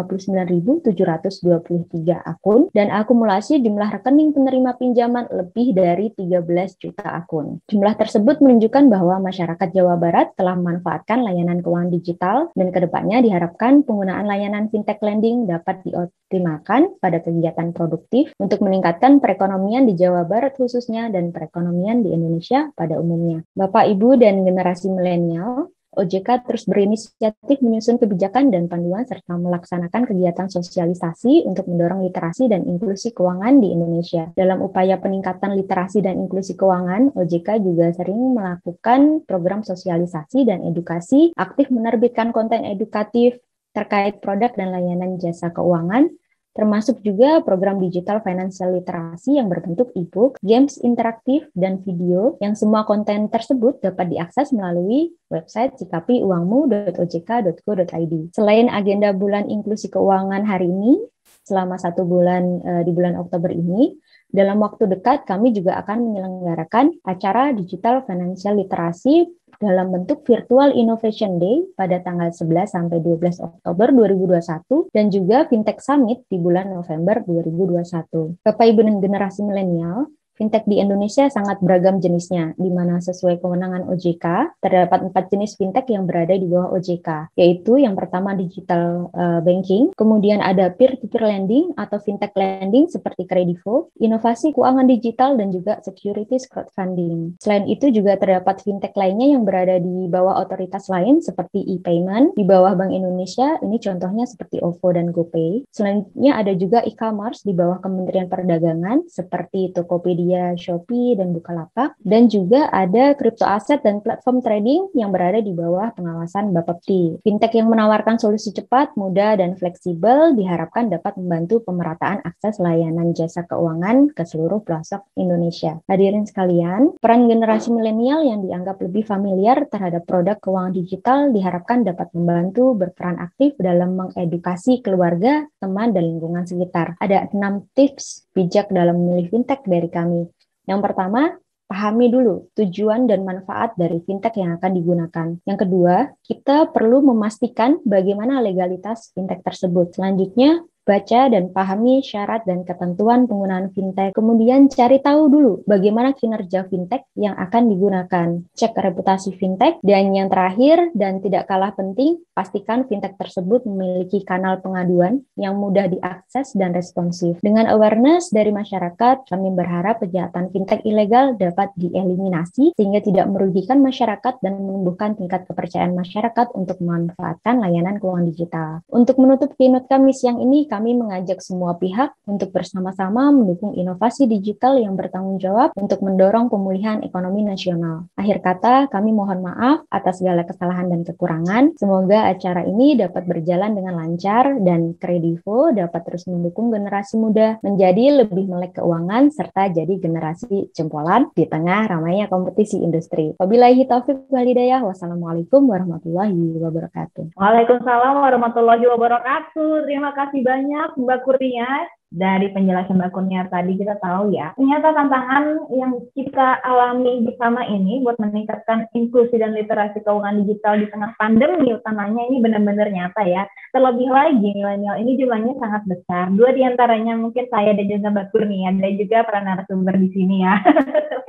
akun dan akumulasi jumlah rekening penerima pinjaman lebih dari 13 juta akun. Jumlah tersebut menunjukkan bahwa masyarakat Jawa Barat telah memanfaatkan layanan keuangan digital dan kedepannya diharapkan penggunaan layanan fintech lending dapat dioptimalkan pada kegiatan produktif untuk meningkatkan perekonomian di Jawa Barat khususnya dan perekonomian di Indonesia pada umumnya. Bapak, Ibu, dan generasi milenial, OJK terus berinisiatif menyusun kebijakan dan panduan serta melaksanakan kegiatan sosialisasi untuk mendorong literasi dan inklusi keuangan di Indonesia. Dalam upaya peningkatan literasi dan inklusi keuangan, OJK juga sering melakukan program sosialisasi dan edukasi, aktif menerbitkan konten edukatif terkait produk dan layanan jasa keuangan, termasuk juga program digital financial literasi yang berbentuk e-book, games interaktif, dan video yang semua konten tersebut dapat diakses melalui website sikapiuangmu.ojk.go.id. Selain agenda bulan inklusi keuangan hari ini, selama 1 bulan di bulan Oktober ini, dalam waktu dekat kami juga akan menyelenggarakan acara digital financial literasi dalam bentuk Virtual Innovation Day pada tanggal 11 sampai 12 Oktober 2021 dan juga Fintech Summit di bulan November 2021. Bapak Ibu dan generasi milenial, fintech di Indonesia sangat beragam jenisnya, di mana sesuai kewenangan OJK, terdapat 4 jenis fintech yang berada di bawah OJK, yaitu yang pertama digital banking, kemudian ada peer-to-peer lending atau fintech lending seperti Kredivo, inovasi keuangan digital, dan juga securities crowdfunding. Selain itu juga terdapat fintech lainnya yang berada di bawah otoritas lain seperti e-payment, di bawah Bank Indonesia, ini contohnya seperti OVO dan GoPay. Selanjutnya ada juga e-commerce di bawah Kementerian Perdagangan seperti Tokopedia, Shopee, dan Bukalapak, dan juga ada kripto aset dan platform trading yang berada di bawah pengawasan Bapepti. Fintech yang menawarkan solusi cepat, mudah, dan fleksibel diharapkan dapat membantu pemerataan akses layanan jasa keuangan ke seluruh pelosok Indonesia. Hadirin sekalian, peran generasi milenial yang dianggap lebih familiar terhadap produk keuangan digital diharapkan dapat membantu berperan aktif dalam mengedukasi keluarga, teman, dan lingkungan sekitar. Ada 6 tips bijak dalam memilih fintech dari kami. Yang pertama, pahami dulu tujuan dan manfaat dari fintech yang akan digunakan. Yang kedua, kita perlu memastikan bagaimana legalitas fintech tersebut. Selanjutnya, baca dan pahami syarat dan ketentuan penggunaan fintech. Kemudian cari tahu dulu bagaimana kinerja fintech yang akan digunakan. Cek reputasi fintech. Dan yang terakhir dan tidak kalah penting, pastikan fintech tersebut memiliki kanal pengaduan yang mudah diakses dan responsif. Dengan awareness dari masyarakat, kami berharap kejahatan fintech ilegal dapat dieliminasi sehingga tidak merugikan masyarakat dan menumbuhkan tingkat kepercayaan masyarakat untuk memanfaatkan layanan keuangan digital. Untuk menutup keynote kami siang ini, kami mengajak semua pihak untuk bersama-sama mendukung inovasi digital yang bertanggung jawab untuk mendorong pemulihan ekonomi nasional. Akhir kata, kami mohon maaf atas segala kesalahan dan kekurangan. Semoga acara ini dapat berjalan dengan lancar dan Kredivo dapat terus mendukung generasi muda menjadi lebih melek keuangan serta jadi generasi jempolan di tengah ramainya kompetisi industri. Wabillahi taufiq wal hidayah. Wassalamualaikum warahmatullahi wabarakatuh. Waalaikumsalam warahmatullahi wabarakatuh. Terima kasih banyak Mbak Kurnia Dari penjelasan Mbak Kurnia tadi kita tahu ya, ternyata tantangan yang kita alami bersama ini buat meningkatkan inklusi dan literasi keuangan digital di tengah pandemi utamanya ini benar-benar nyata ya. Terlebih lagi milenial ini jumlahnya sangat besar. 2 diantaranya mungkin saya dan juga Mbak Kurnia dan juga para narasumber di sini ya,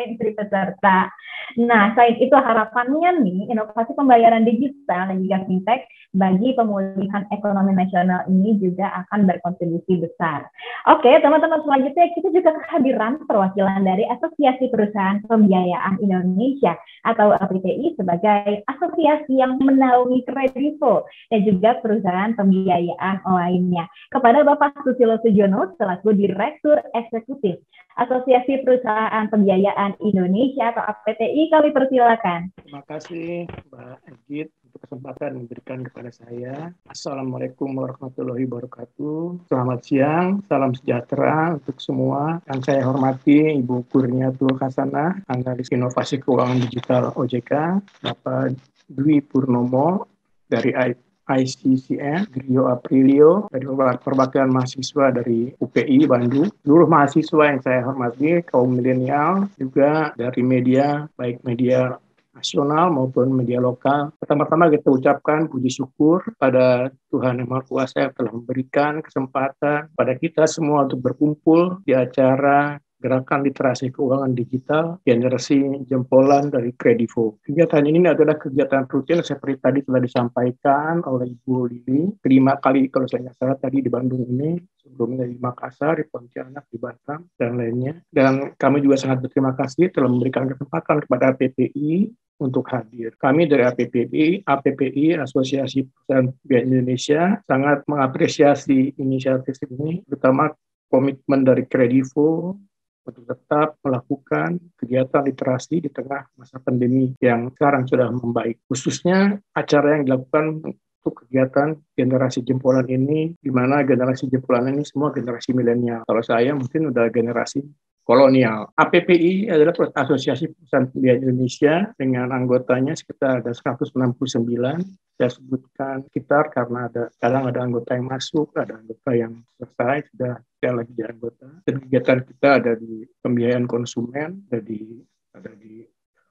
menteri peserta. Nah, selain itu harapannya nih inovasi pembayaran digital dan juga fintech bagi pemulihan ekonomi nasional ini juga akan berkontribusi besar. Oke, teman-teman, selanjutnya kita juga kehadiran perwakilan dari Asosiasi Perusahaan Pembiayaan Indonesia atau APPI sebagai asosiasi yang menaungi Kredivo dan juga perusahaan pembiayaan lainnya. Kepada Bapak Susilo Sujono selaku Direktur Eksekutif Asosiasi Perusahaan Pembiayaan Indonesia atau APPI, kami persilakan. Terima kasih Mbak Egit untuk kesempatan diberikan kepada saya. Assalamualaikum warahmatullahi wabarakatuh. Selamat siang, salam sejahtera untuk semua. Yang saya hormati Ibu Kurniatul Hasanah, Analis Inovasi Keuangan Digital OJK, Bapak Dwi Purnomo dari ICCN, Grio Aprilio, dari perwakilan mahasiswa dari UPI Bandung, seluruh mahasiswa yang saya hormati, kaum milenial, juga dari media, baik media nasional maupun media lokal. Pertama-tama kita ucapkan puji syukur pada Tuhan Yang Maha Kuasa yang telah memberikan kesempatan pada kita semua untuk berkumpul di acara Gerakan Literasi Keuangan Digital Generasi Jempolan dari Kredivo. Kegiatan ini adalah kegiatan rutin seperti tadi telah disampaikan oleh Ibu Lili. 5 kali kalau saya nggak salah tadi di Bandung ini, sebelumnya di Makassar, di Pontianak, di Batam, dan lainnya. Dan kami juga sangat berterima kasih telah memberikan kesempatan kepada APPI untuk hadir. Kami dari APPI, Asosiasi Perusahaan Pembiayaan Indonesia, sangat mengapresiasi inisiatif ini, terutama komitmen dari Kredivo untuk tetap melakukan kegiatan literasi di tengah masa pandemi yang sekarang sudah membaik. Khususnya acara yang dilakukan untuk kegiatan generasi jempolan ini, di mana generasi jempolan ini semua generasi milenial. Kalau saya mungkin udah generasi kolonial. APPI adalah Asosiasi Perusahaan Pembiayaan Indonesia dengan anggotanya sekitar ada 169. Saya sebutkan sekitar karena kadang ada anggota yang masuk, ada anggota yang selesai, sudah lagi jadi anggota. Dan kegiatan kita ada di pembiayaan konsumen, ada di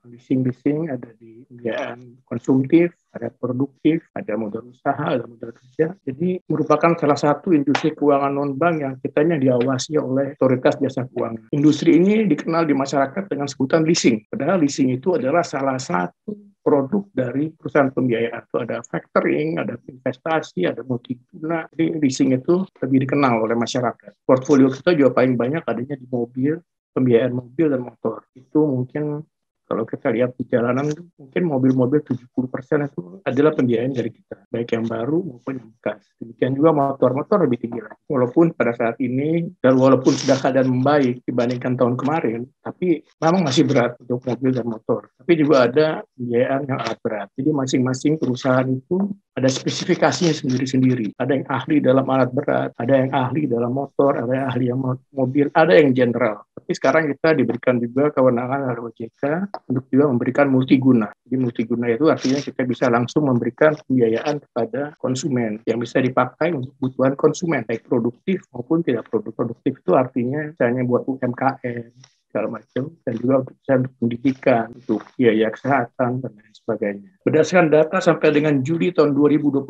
leasing, ada di pembiayaan konsumtif, ada produktif, ada modal usaha, ada modal kerja. Jadi merupakan salah satu industri keuangan non-bank yang kitanya diawasi oleh otoritas jasa keuangan. Industri ini dikenal di masyarakat dengan sebutan leasing. Padahal leasing itu adalah salah satu produk dari perusahaan pembiayaan. Itu ada factoring, ada investasi, ada multiguna. Jadi leasing itu lebih dikenal oleh masyarakat. Portfolio kita juga paling banyak adanya di mobil, pembiayaan mobil dan motor. Itu mungkin kalau kita lihat di jalanan, mungkin mobil-mobil 70% itu adalah pembiayaan dari kita, baik yang baru maupun yang bekas. Demikian juga motor-motor lebih tinggi lagi. Walaupun pada saat ini, dan walaupun sudah keadaan membaik dibandingkan tahun kemarin, tapi memang masih berat untuk mobil dan motor. Tapi juga ada pembiayaan yang alat berat. Jadi masing-masing perusahaan itu ada spesifikasinya sendiri-sendiri. Ada yang ahli dalam alat berat, ada yang ahli dalam motor, ada yang ahli yang mobil, ada yang general. Tapi sekarang kita diberikan juga kewenangan oleh OJK untuk juga memberikan multiguna. Jadi multiguna itu artinya kita bisa langsung memberikan pembiayaan kepada konsumen yang bisa dipakai untuk kebutuhan konsumen, baik produktif maupun tidak produktif. Itu artinya misalnya buat UMKM, segala macam, dan juga untuk pendidikan, untuk biaya kesehatan, dan lain sebagainya. Berdasarkan data sampai dengan Juli tahun 2021,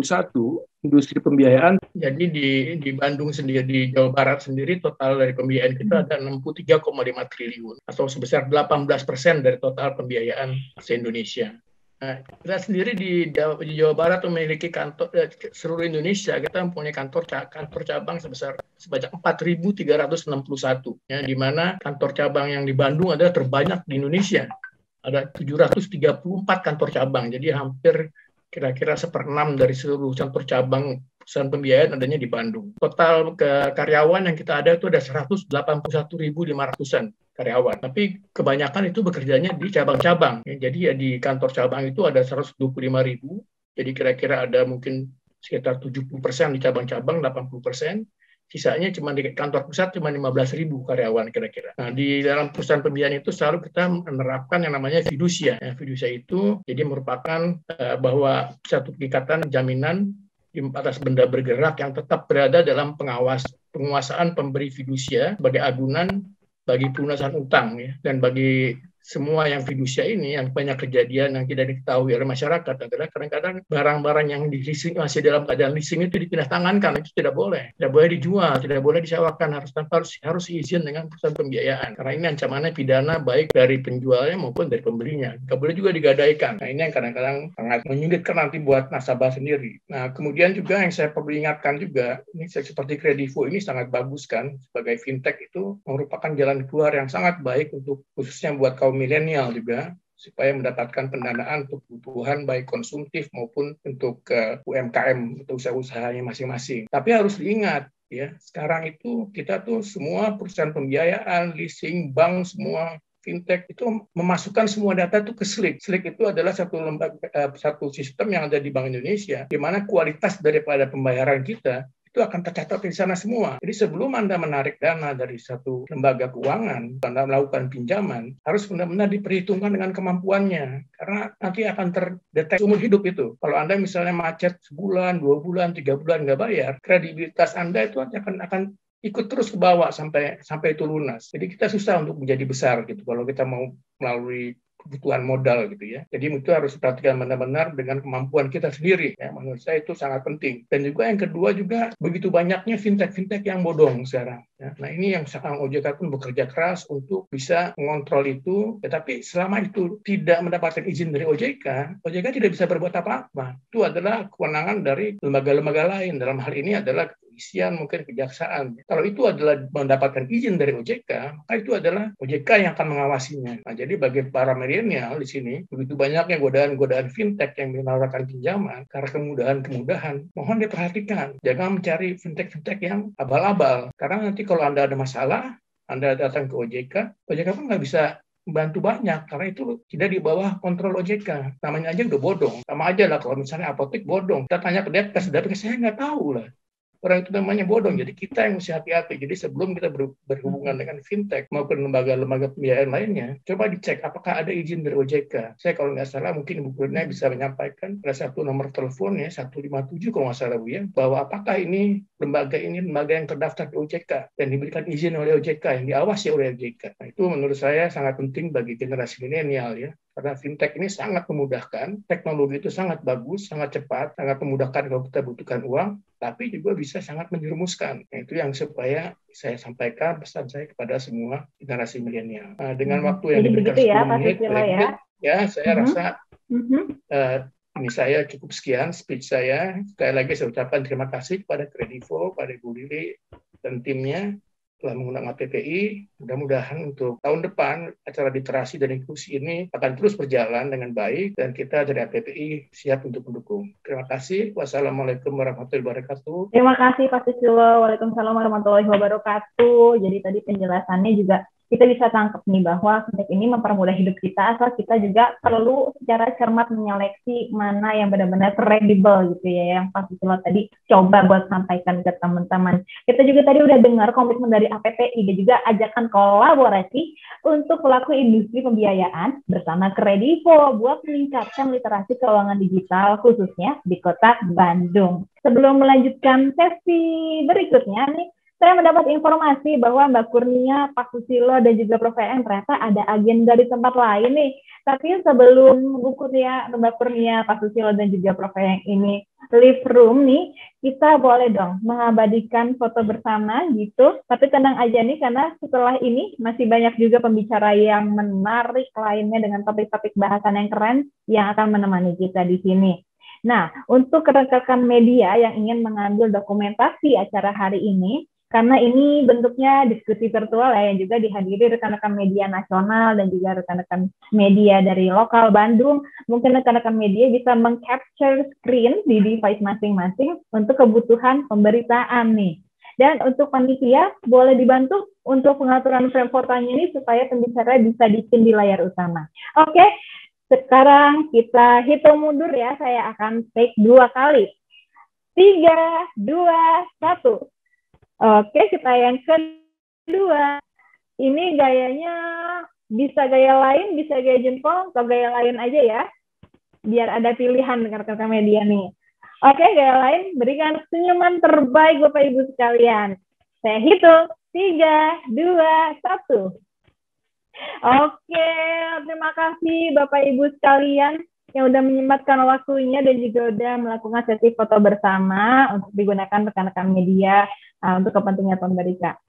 industri pembiayaan, jadi di Bandung sendiri, di Jawa Barat sendiri, total dari pembiayaan kita ada 63,5 triliun, atau sebesar 18% dari total pembiayaan se-Indonesia. Nah, kita sendiri di Jawa Barat memiliki kantor seluruh Indonesia, kita mempunyai kantor cabang sebanyak 4.361, ya, di mana kantor cabang yang di Bandung adalah terbanyak di Indonesia. Ada 734 kantor cabang, jadi hampir kira-kira 1/6 dari seluruh kantor cabang perusahaan pembiayaan adanya di Bandung. Total karyawan yang kita ada itu ada 181.500-an karyawan. Tapi kebanyakan itu bekerjanya di cabang-cabang. Ya, jadi ya di kantor cabang itu ada 125.000. Jadi kira-kira ada mungkin sekitar 70% di cabang-cabang, 80%. Sisanya cuma di kantor pusat cuma 15.000 karyawan kira-kira. Nah, di dalam perusahaan pembiayaan itu selalu kita menerapkan yang namanya fidusia. Ya, fidusia itu jadi merupakan bahwa satu ikatan jaminan atas benda bergerak yang tetap berada dalam pengawas penguasaan pemberi fidusia sebagai agunan bagi pelunasan utang ya, dan bagi semua yang fidusia ini, yang banyak kejadian yang tidak diketahui oleh masyarakat adalah kadang-kadang barang-barang yang di leasing masih dalam keadaan leasing itu dipindah tangankan, itu tidak boleh dijual, tidak boleh disewakan, harus izin dengan perusahaan pembiayaan, karena ini ancamannya pidana baik dari penjualnya maupun dari pembelinya. Tidak boleh juga digadaikan. Nah, ini yang kadang-kadang sangat menyulitkan nanti buat nasabah sendiri. Nah, kemudian juga yang saya perlu ingatkan juga, ini seperti Kredivo ini sangat bagus kan, sebagai fintech itu merupakan jalan keluar yang sangat baik untuk khususnya buat kaum milenial juga, supaya mendapatkan pendanaan untuk kebutuhan baik konsumtif maupun untuk UMKM atau usaha-usahanya masing-masing. Tapi harus diingat ya, sekarang itu kita tuh semua perusahaan pembiayaan, leasing, bank, semua fintech itu memasukkan semua data itu ke Slick. Slick itu adalah satu sistem yang ada di Bank Indonesia, di mana kualitas daripada pembayaran kita itu akan tercatat di sana semua. Jadi sebelum Anda menarik dana dari satu lembaga keuangan, Anda melakukan pinjaman, harus benar-benar diperhitungkan dengan kemampuannya. Karena nanti akan terdeteksi umur hidup itu. Kalau Anda misalnya macet sebulan, 2 bulan, 3 bulan nggak bayar, kredibilitas Anda itu akan ikut terus ke bawah sampai itu lunas. Jadi kita susah untuk menjadi besar gitu kalau kita mau melalui kebutuhan modal gitu ya. Jadi itu harus diperhatikan benar-benar dengan kemampuan kita sendiri. Ya, menurut saya itu sangat penting. Dan juga yang kedua juga begitu banyaknya fintech yang bodong sekarang. Ya. Nah ini yang sekarang OJK pun bekerja keras untuk bisa mengontrol itu. Tetapi selama itu tidak mendapatkan izin dari OJK tidak bisa berbuat apa-apa. Itu adalah kewenangan dari lembaga-lembaga lain. Dalam hal ini adalah kepolisian, mungkin kejaksaan. Kalau itu adalah mendapatkan izin dari OJK, maka itu adalah OJK yang akan mengawasinya. Nah, jadi bagi para milenial di sini, begitu banyaknya godaan-godaan fintech yang menawarkan pinjaman karena kemudahan-kemudahan, mohon diperhatikan. Jangan mencari fintech yang abal-abal. Karena nanti kalau Anda ada masalah, Anda datang ke OJK pun nggak bisa membantu banyak, karena itu tidak di bawah kontrol OJK. Namanya aja udah bodong. Sama aja lah kalau misalnya apotek bodong. Kita tanya ke Depkes, saya nggak tahu lah. Orang itu namanya bodong, jadi kita yang mesti hati-hati. Jadi sebelum kita berhubungan dengan fintech maupun lembaga-lembaga pembiayaan lainnya, coba dicek apakah ada izin dari OJK. Saya kalau nggak salah mungkin Ibu Kurnia bisa menyampaikan pada satu nomor telepon ya 157 kalau nggak salah Bu ya, bahwa apakah ini lembaga yang terdaftar di OJK dan diberikan izin oleh OJK, yang diawasi oleh OJK. Nah, itu menurut saya sangat penting bagi generasi milenial ya. Karena fintech ini sangat memudahkan, teknologi itu sangat bagus, sangat cepat, sangat memudahkan kalau kita butuhkan uang, tapi juga bisa sangat menjerumuskan. Nah, itu yang supaya saya sampaikan pesan saya kepada semua generasi milenial. Nah, dengan waktu yang diberikan 10 menit, saya rasa ini saya cukup sekian speech saya. Sekali lagi saya ucapkan terima kasih kepada Kredivo, pada Ibu Lili dan timnya telah mengundang APPI. Mudah-mudahan untuk tahun depan acara literasi dan inklusi ini akan terus berjalan dengan baik dan kita dari APPI siap untuk mendukung. Terima kasih. Wassalamualaikum warahmatullahi wabarakatuh. Terima kasih Pak Susilo. Waalaikumsalam warahmatullahi wabarakatuh. Jadi tadi penjelasannya juga kita bisa tangkap nih bahwa fintech ini mempermudah hidup kita, asal kita juga perlu secara cermat menyeleksi mana yang benar-benar kredibel gitu ya, yang Pak Susilo tadi coba buat sampaikan ke teman-teman. Kita juga tadi udah dengar komitmen dari APPI dan juga ajakan kolaborasi untuk pelaku industri pembiayaan bersama Kredivo buat meningkatkan literasi keuangan digital khususnya di Kota Bandung. Sebelum melanjutkan sesi berikutnya nih, saya mendapat informasi bahwa Mbak Kurnia, Pak Susilo, dan juga Prof. Eng ternyata ada agenda di tempat lain nih. Tapi sebelum Bu Kurnia, Mbak Kurnia, Pak Susilo, dan juga Prof. Eng ini live room nih, kita boleh dong mengabadikan foto bersama gitu. Tapi tenang aja nih, karena setelah ini masih banyak juga pembicara yang menarik lainnya dengan topik-topik bahasan yang keren yang akan menemani kita di sini. Nah, untuk rekan-rekan media yang ingin mengambil dokumentasi acara hari ini, karena ini bentuknya diskusi virtual ya, yang juga dihadiri rekan-rekan media nasional dan juga rekan-rekan media dari lokal Bandung. Mungkin rekan-rekan media bisa meng-capture screen di device masing-masing untuk kebutuhan pemberitaan nih. Dan untuk panitia, boleh dibantu untuk pengaturan frame fotonya ini supaya pembicara bisa di-pin di layar utama. Oke, sekarang kita hitung mundur ya, saya akan take 2 kali. 3, 2, 1. Oke, kita yang kedua. Ini gayanya bisa gaya lain, bisa gaya jempol, atau gaya lain aja ya. Biar ada pilihan dengan rekan media nih. Oke, gaya lain, berikan senyuman terbaik Bapak Ibu sekalian. Saya hitung. 3, 2, 1. Oke, terima kasih Bapak Ibu sekalian yang udah menyempatkan waktunya dan juga udah melakukan sesi foto bersama untuk digunakan rekan-rekan media untuk kepentingan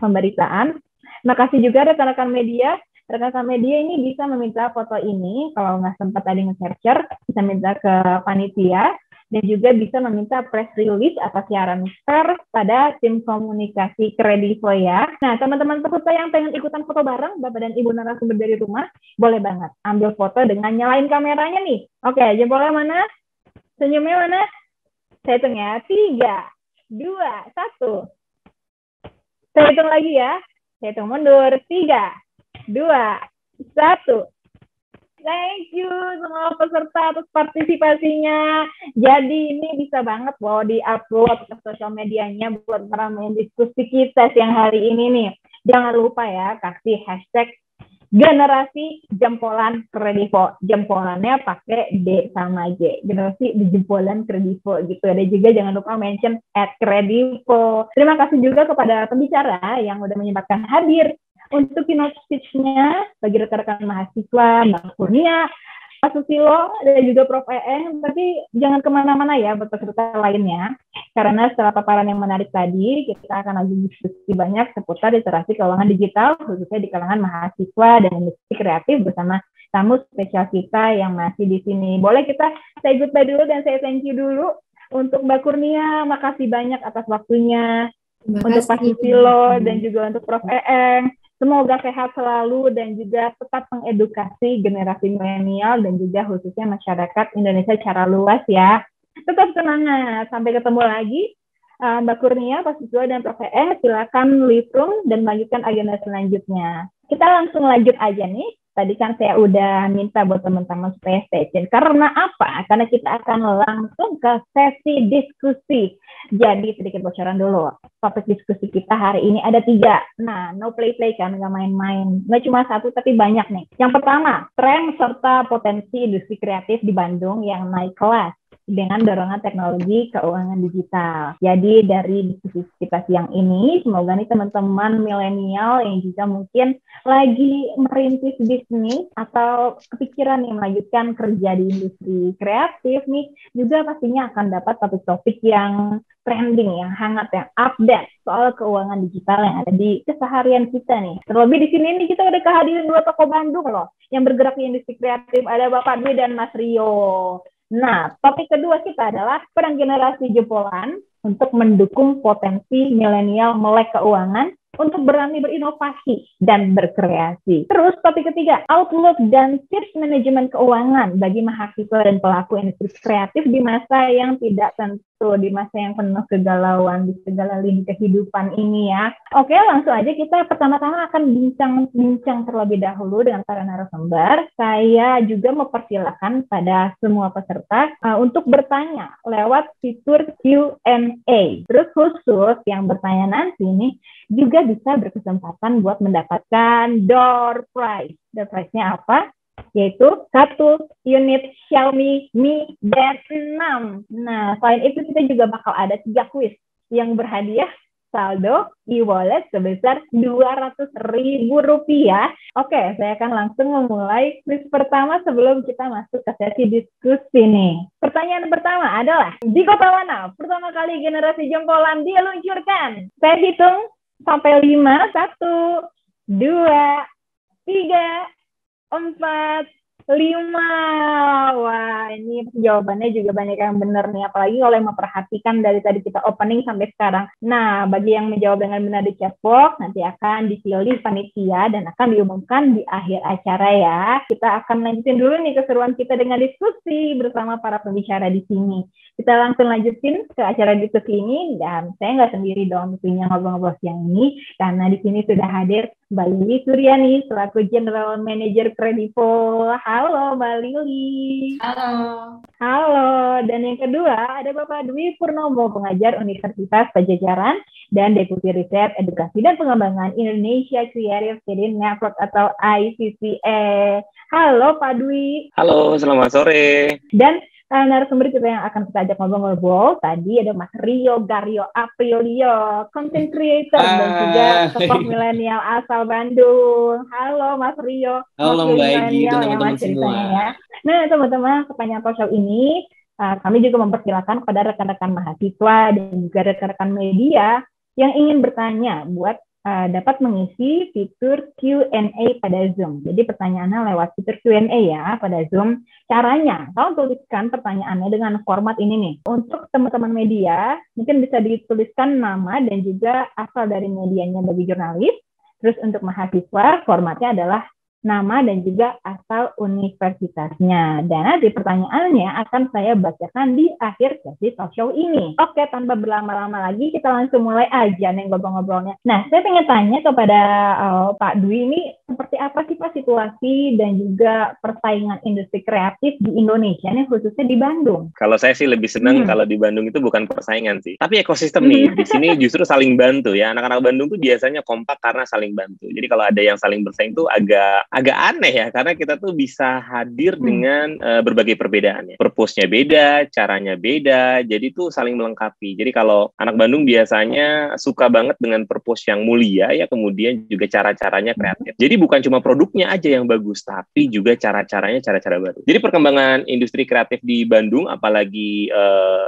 pemberitaan. Terima kasih juga rekan-rekan media. Rekan-rekan media ini bisa meminta foto ini, kalau nggak sempat tadi nge-capture, bisa minta ke panitia. Dan juga bisa meminta press release atas siaran pers pada tim komunikasi Kredivo ya. Nah, teman-teman peserta yang pengen ikutan foto bareng Bapak dan Ibu narasumber dari rumah, boleh banget ambil foto dengan nyalain kameranya nih. Oke, jempolnya mana? Senyumnya mana? Saya hitung ya. 3, 2, 1. Saya hitung lagi ya. Saya hitung mundur. 3, 2, 1. Thank you semua peserta atas partisipasinya. Jadi ini bisa banget loh di-upload ke sosial medianya buat ngeramein diskusi kita siang hari ini nih. Jangan lupa ya, kasih hashtag generasi jempolan Kredivo. Jempolannya pakai D sama J. Generasi di jempolan Kredivo gitu. Ada juga jangan lupa mention @Kredivo. Terima kasih juga kepada pembicara yang udah menyempatkan hadir untuk keynote speech-nya bagi rekan-rekan mahasiswa, Mbak Kurnia, Pak Susilo, dan juga Prof. EN, tapi jangan kemana-mana ya buat peserta lainnya, karena setelah paparan yang menarik tadi, kita akan lagi diskusi banyak seputar literasi keuangan digital, khususnya di kalangan mahasiswa dan industri kreatif bersama tamu spesial kita yang masih di sini. Boleh kita say goodbye dulu dan saya thank you dulu untuk Mbak Kurnia, makasih banyak atas waktunya, untuk Pak Susilo dan juga untuk Prof. EN. Semoga sehat selalu dan juga tetap mengedukasi generasi milenial dan juga khususnya masyarakat Indonesia secara luas ya. Tetap semangat. Sampai ketemu lagi. Mbak Kurnia, Pak Susilo, dan Prof. Silakan leave room dan melanjutkan agenda selanjutnya. Kita langsung lanjut aja nih. Tadi kan saya udah minta buat teman-teman supaya stay tune. Karena apa? Karena kita akan langsung ke sesi diskusi. Jadi sedikit bocoran dulu. Topik diskusi kita hari ini ada 3. Nah, no play-play kan, nggak main-main. Nggak cuma 1, tapi banyak nih. Yang pertama, tren serta potensi industri kreatif di Bandung yang naik kelas dengan dorongan teknologi keuangan digital. Jadi dari diskusi kita siang ini, semoga nih teman-teman milenial yang juga mungkin lagi merintis bisnis atau kepikiran nih melanjutkan kerja di industri kreatif nih, juga pastinya akan dapat topik-topik yang trending, yang hangat, yang update soal keuangan digital yang ada di keseharian kita nih. Terlebih di sini nih kita udah kehadiran 2 tokoh Bandung loh, yang bergerak di industri kreatif, ada Bapak Dwi dan Mas Rio. Nah, topik kedua kita adalah peran generasi jempolan untuk mendukung potensi milenial melek keuangan untuk berani berinovasi dan berkreasi. Terus topik ketiga, outlook dan tips manajemen keuangan bagi mahasiswa dan pelaku industri kreatif di masa yang tidak tentu, di masa yang penuh kegalauan di segala lini kehidupan ini ya. Oke, langsung aja kita pertama-tama akan bincang terlebih dahulu dengan para narasumber. Saya juga mempersilahkan pada semua peserta untuk bertanya lewat fitur Q&A. Terus khusus yang bertanya nanti nih juga bisa berkesempatan buat mendapatkan door prize. Door prize-nya apa? Yaitu 1 unit Xiaomi Mi Band 6. Nah, selain itu kita juga bakal ada 3 kuis yang berhadiah saldo e-wallet sebesar Rp200.000. Oke, saya akan langsung memulai kuis pertama sebelum kita masuk ke sesi diskusi nih. Pertanyaan pertama adalah, di kota mana pertama kali generasi jempolan diluncurkan? Saya hitung sampai 5, 1, 2, 3, 4, 5. Wah, ini jawabannya juga banyak yang benar nih, apalagi kalau yang memperhatikan dari tadi kita opening sampai sekarang. Nah, bagi yang menjawab dengan benar di chat box, nanti akan dipilih panitia dan akan diumumkan di akhir acara ya. Kita akan lanjutin dulu nih keseruan kita dengan diskusi bersama para pembicara di sini. Kita langsung lanjutin ke acara diskusi ini, dan saya nggak sendiri dong punya ngobrol-ngobrol siang ini, karena di sini sudah hadir Mbak Lili Suryani selaku General Manager Kredivo. Halo Mbak Lili. Halo. Halo. Dan yang kedua ada Bapak Dwi Purnomo, pengajar Universitas Pajajaran dan Deputi Riset Edukasi dan Pengembangan Indonesia Creative City Network atau ICCE. Halo Pak Dwi. Halo, selamat sore. Dan narasumber kita yang akan kita ajak ngobrol-ngobrol. Tadi ada Mas Rio Gario Aprilio, content creator dan juga tokoh milenial asal Bandung. Halo Mas Rio. Halo Mbak Egy dan teman-teman semua. Ya. Nah teman-teman, sepanjang talk show ini kami juga mempersilakan kepada rekan-rekan mahasiswa dan juga rekan-rekan media yang ingin bertanya buat dapat mengisi fitur Q&A pada Zoom. Jadi pertanyaannya lewat fitur Q&A ya pada Zoom. Caranya, kalau tuliskan pertanyaannya dengan format ini nih. Untuk teman-teman media, mungkin bisa dituliskan nama dan juga asal dari medianya bagi jurnalis. Terus untuk mahasiswa, formatnya adalah nama dan juga asal universitasnya. Dan nanti pertanyaannya akan saya bacakan di akhir sesi talk show ini. Oke, tanpa berlama-lama lagi, kita langsung mulai aja nih ngobrol-ngobrolnya. Nah, saya pengen tanya kepada Pak Dwi ini, seperti apa sih Pak situasi dan juga persaingan industri kreatif di Indonesia nih, khususnya di Bandung? Kalau saya sih lebih senang kalau di Bandung itu bukan persaingan sih, tapi ekosistem nih. Di sini justru saling bantu ya. Anak-anak Bandung tuh biasanya kompak karena saling bantu. Jadi kalau ada yang saling bersaing tuh agak aneh ya, karena kita tuh bisa hadir dengan berbagai perbedaannya. Purpose-nya beda, caranya beda, jadi tuh saling melengkapi. Jadi kalau anak Bandung biasanya suka banget dengan purpose yang mulia ya, kemudian juga cara-caranya kreatif. Jadi bukan cuma produknya aja yang bagus, tapi juga cara-caranya cara-cara baru. Jadi perkembangan industri kreatif di Bandung, apalagi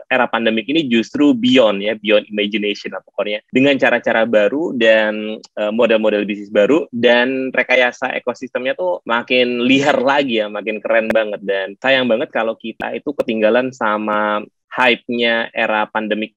era pandemik ini justru beyond imagination lah pokoknya. Dengan cara-cara baru dan model-model bisnis baru dan rekayasa ekosistemnya tuh makin liar lagi ya, makin keren banget. Dan sayang banget kalau kita itu ketinggalan sama hype-nya era pandemik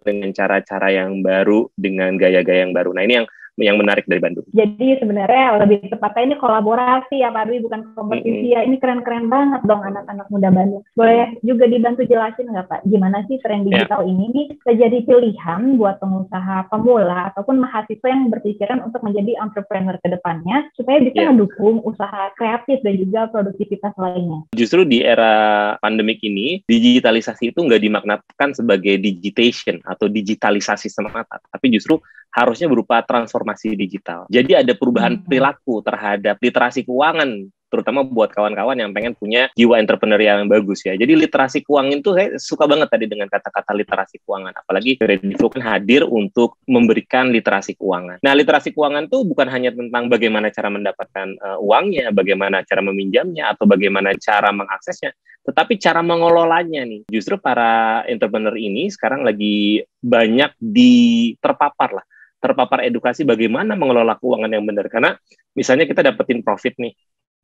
dengan cara-cara yang baru, dengan gaya-gaya yang baru. Nah ini yang menarik dari Bandung. Jadi sebenarnya lebih tepatnya ini kolaborasi ya Pak Dwi, bukan kompetisi ya. Ini keren-keren banget dong anak-anak muda Bandung. Boleh juga dibantu jelasin nggak Pak, gimana sih tren digital ini bisa jadi pilihan buat pengusaha pemula ataupun mahasiswa yang berpikiran untuk menjadi entrepreneur ke depannya supaya bisa mendukung usaha kreatif dan juga produktivitas lainnya. Justru di era pandemik ini, digitalisasi itu nggak dimaknakan sebagai digitation atau digitalisasi semata, tapi justru harusnya berupa transformasi digital. Jadi ada perubahan perilaku terhadap literasi keuangan, terutama buat kawan-kawan yang pengen punya jiwa entrepreneurial yang bagus ya. Jadi literasi keuangan itu saya suka banget tadi dengan kata-kata literasi keuangan. Apalagi Kredivo kan hadir untuk memberikan literasi keuangan. Nah, literasi keuangan itu bukan hanya tentang bagaimana cara mendapatkan uangnya, bagaimana cara meminjamnya, atau bagaimana cara mengaksesnya, tetapi cara mengelolanya nih. Justru para entrepreneur ini sekarang lagi banyak terpapar edukasi bagaimana mengelola keuangan yang benar. Karena misalnya kita dapetin profit nih.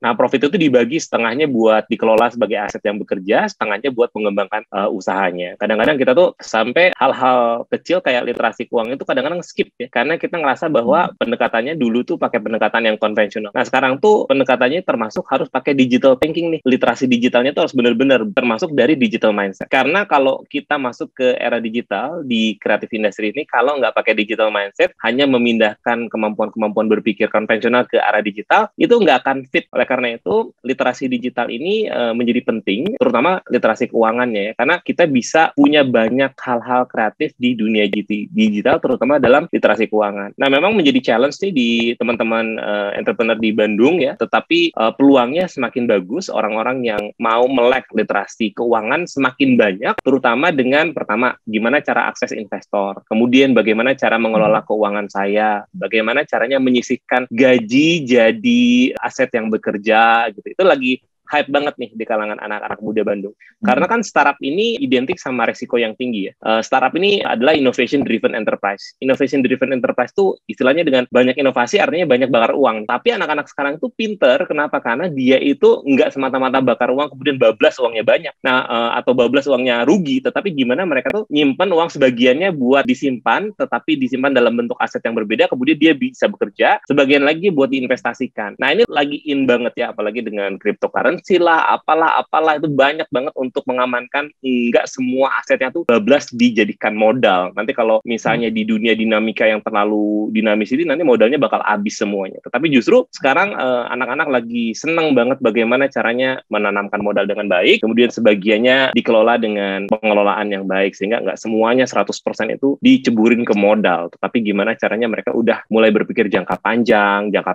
Nah, profit itu dibagi setengahnya buat dikelola sebagai aset yang bekerja, setengahnya buat mengembangkan usahanya. Kadang-kadang kita tuh sampai hal-hal kecil kayak literasi keuangan itu kadang-kadang skip ya, karena kita ngerasa bahwa pendekatannya dulu tuh pakai pendekatan yang konvensional. Nah, sekarang tuh pendekatannya termasuk harus pakai digital thinking nih. Literasi digitalnya tuh harus benar-benar termasuk dari digital mindset. Karena kalau kita masuk ke era digital di creative industry ini, kalau nggak pakai digital mindset, hanya memindahkan kemampuan-kemampuan berpikir konvensional ke arah digital, itu nggak akan fit. Karena itu literasi digital ini menjadi penting, terutama literasi keuangannya ya, karena kita bisa punya banyak hal-hal kreatif di dunia digital, terutama dalam literasi keuangan. Nah, memang menjadi challenge nih di teman-teman entrepreneur di Bandung ya, tetapi peluangnya semakin bagus. Orang-orang yang mau melek literasi keuangan semakin banyak, terutama dengan pertama, gimana cara akses investor, kemudian bagaimana cara mengelola keuangan saya, bagaimana caranya menyisihkan gaji jadi aset yang bekerja gitu. Itu lagi hype banget nih di kalangan anak-anak muda Bandung. Karena kan startup ini identik sama resiko yang tinggi ya. Startup ini adalah innovation driven enterprise. Innovation driven enterprise itu istilahnya dengan banyak inovasi artinya banyak bakar uang. Tapi anak-anak sekarang tuh pinter. Kenapa? Karena dia itu nggak semata-mata bakar uang kemudian bablas uangnya banyak. Nah, atau bablas uangnya rugi. Tetapi gimana mereka tuh nyimpan uang sebagiannya buat disimpan, tetapi disimpan dalam bentuk aset yang berbeda, kemudian dia bisa bekerja. Sebagian lagi buat diinvestasikan. Nah, ini lagi in banget ya, apalagi dengan cryptocurrency lah, apalah itu banyak banget untuk mengamankan nggak semua asetnya tuh bablas dijadikan modal. Nanti kalau misalnya di dunia dinamika yang terlalu dinamis ini, nanti modalnya bakal habis semuanya. Tetapi justru sekarang anak-anak lagi seneng banget bagaimana caranya menanamkan modal dengan baik, kemudian sebagiannya dikelola dengan pengelolaan yang baik, sehingga nggak semuanya 100% itu diceburin ke modal. Tetapi gimana caranya mereka udah mulai berpikir jangka panjang, jangka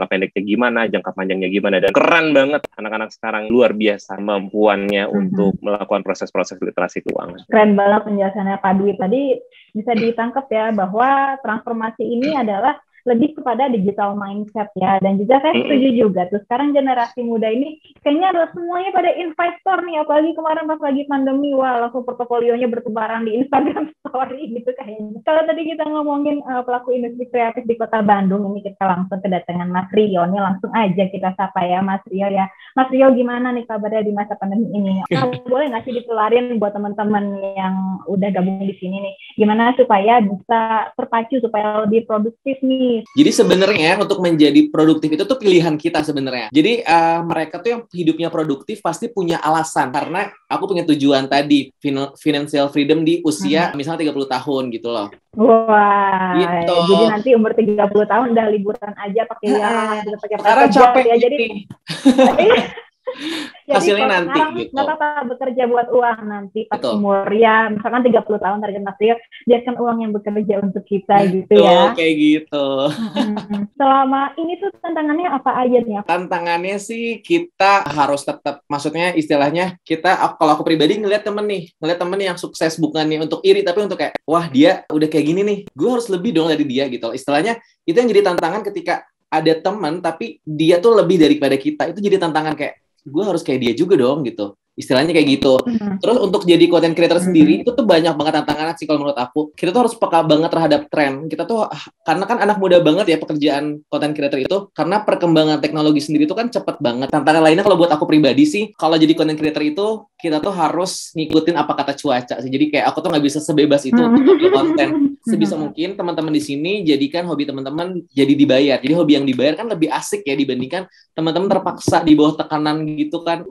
pendeknya gimana, jangka panjangnya gimana. Dan keren banget anak-anak anak-anak sekarang luar biasa kemampuannya untuk melakukan proses-proses literasi keuangan. Keren banget penjelasannya Pak Dwi tadi, bisa ditangkap ya bahwa transformasi ini adalah lebih kepada digital mindset ya, dan juga saya setuju juga tuh sekarang generasi muda ini kayaknya semuanya pada investor nih, apalagi kemarin pas lagi pandemi, wah langsung portofolionya bertebaran di Instagram story gitu kayaknya. Kalau tadi kita ngomongin pelaku industri kreatif di Kota Bandung, ini kita langsung kedatangan Mas Rio nih, langsung aja kita sapa ya Mas Rio ya. Mas Rio gimana nih kabarnya di masa pandemi ini? Boleh nggak sih ditularin buat teman-teman yang udah gabung di sini nih, gimana supaya bisa terpacu supaya lebih produktif nih? Jadi sebenarnya untuk menjadi produktif itu tuh pilihan kita sebenarnya. Jadi mereka tuh yang hidupnya produktif pasti punya alasan. Karena aku punya tujuan tadi, financial freedom di usia misalnya 30 tahun gitu loh. Wah, gitu. Jadi nanti umur 30 tahun udah liburan aja pakai udah pakai sekarang capek ya. Jadi hasilnya nanti gitu. Nggak apa-apa bekerja buat uang nanti pas Betul. umur ya misalkan 30 tahun target Mas Rio, biarkan uang yang bekerja untuk kita gitu ya. Kayak gitu. Selama ini tuh tantangannya apa aja nih? Tantangannya sih kita harus tetap, maksudnya istilahnya kita, kalau aku pribadi ngeliat temen yang sukses bukannya untuk iri tapi untuk kayak wah dia udah kayak gini nih, gue harus lebih dong dari dia gitu. Istilahnya itu yang jadi tantangan ketika ada teman tapi dia tuh lebih daripada kita, itu jadi tantangan kayak gue harus kayak dia juga dong gitu. Istilahnya kayak gitu. Terus untuk jadi content creator sendiri itu tuh banyak banget tantangan sih kalau menurut aku. Kita tuh harus peka banget terhadap tren. Kita tuh karena kan anak muda banget ya pekerjaan content creator itu, karena perkembangan teknologi sendiri itu kan cepet banget. Tantangan lainnya kalau buat aku pribadi sih, kalau jadi content creator itu kita tuh harus ngikutin apa kata cuaca sih. Jadi kayak aku tuh nggak bisa sebebas itu untuk ngambil konten. Sebisa mungkin teman-teman di sini jadikan hobi teman-teman jadi dibayar. Jadi hobi yang dibayar kan lebih asik ya dibandingkan teman-teman terpaksa di bawah tekanan gitu kan.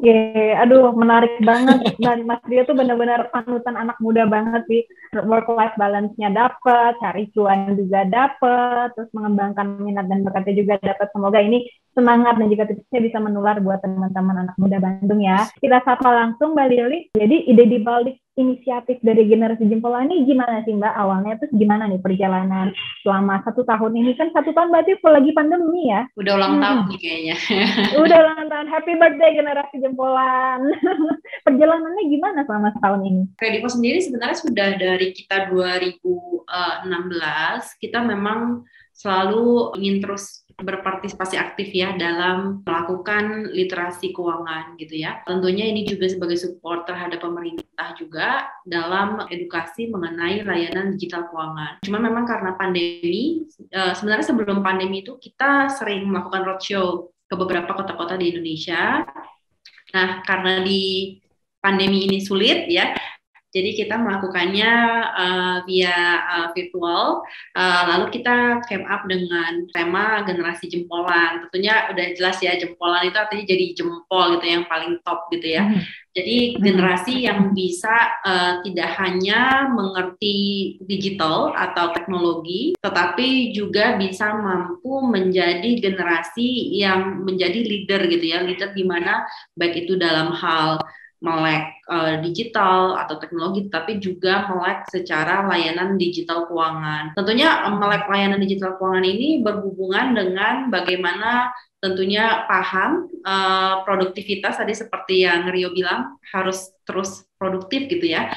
Aduh menarik banget. Dan Mas Rio tuh benar-benar panutan anak muda banget sih. Work-life balance-nya dapet, cari cuan juga dapet, terus mengembangkan minat dan bakatnya juga dapat. Semoga ini semangat dan juga tipsnya bisa menular buat teman-teman anak muda Bandung ya. Kita sapa langsung Mbak Lili. Jadi ide di balik inisiatif dari Generasi Jempol ini gimana sih Mbak? Awalnya terus gimana nih perjalanan selama 1 tahun ini? Kan 1 tahun berarti lagi pandemi ya? Udah ulang tahun nih kayaknya. Udah ulang tahun. Happy birthday Generasi Jempolan. Perjalanannya gimana selama setahun ini? Kredivo sendiri sebenarnya sudah dari kita 2016, kita memang selalu ingin terus berpartisipasi aktif ya dalam melakukan literasi keuangan gitu ya. Tentunya ini juga sebagai support terhadap pemerintah juga dalam edukasi mengenai layanan digital keuangan. Cuma memang karena pandemi, sebenarnya sebelum pandemi itu kita sering melakukan roadshow ke beberapa kota-kota di Indonesia. Nah, karena di pandemi ini sulit ya, jadi kita melakukannya via virtual, lalu kita came up dengan tema generasi jempolan. Tentunya udah jelas ya, jempolan itu artinya jadi jempol gitu, yang paling top gitu ya. Jadi generasi yang bisa tidak hanya mengerti digital atau teknologi, tetapi juga bisa mampu menjadi generasi yang menjadi leader gitu ya, leader di mana baik itu dalam hal melek digital atau teknologi, tapi juga melek secara layanan digital keuangan. Tentunya melek layanan digital keuangan ini berhubungan dengan bagaimana tentunya paham produktivitas tadi seperti yang Rio bilang, harus terus produktif gitu ya,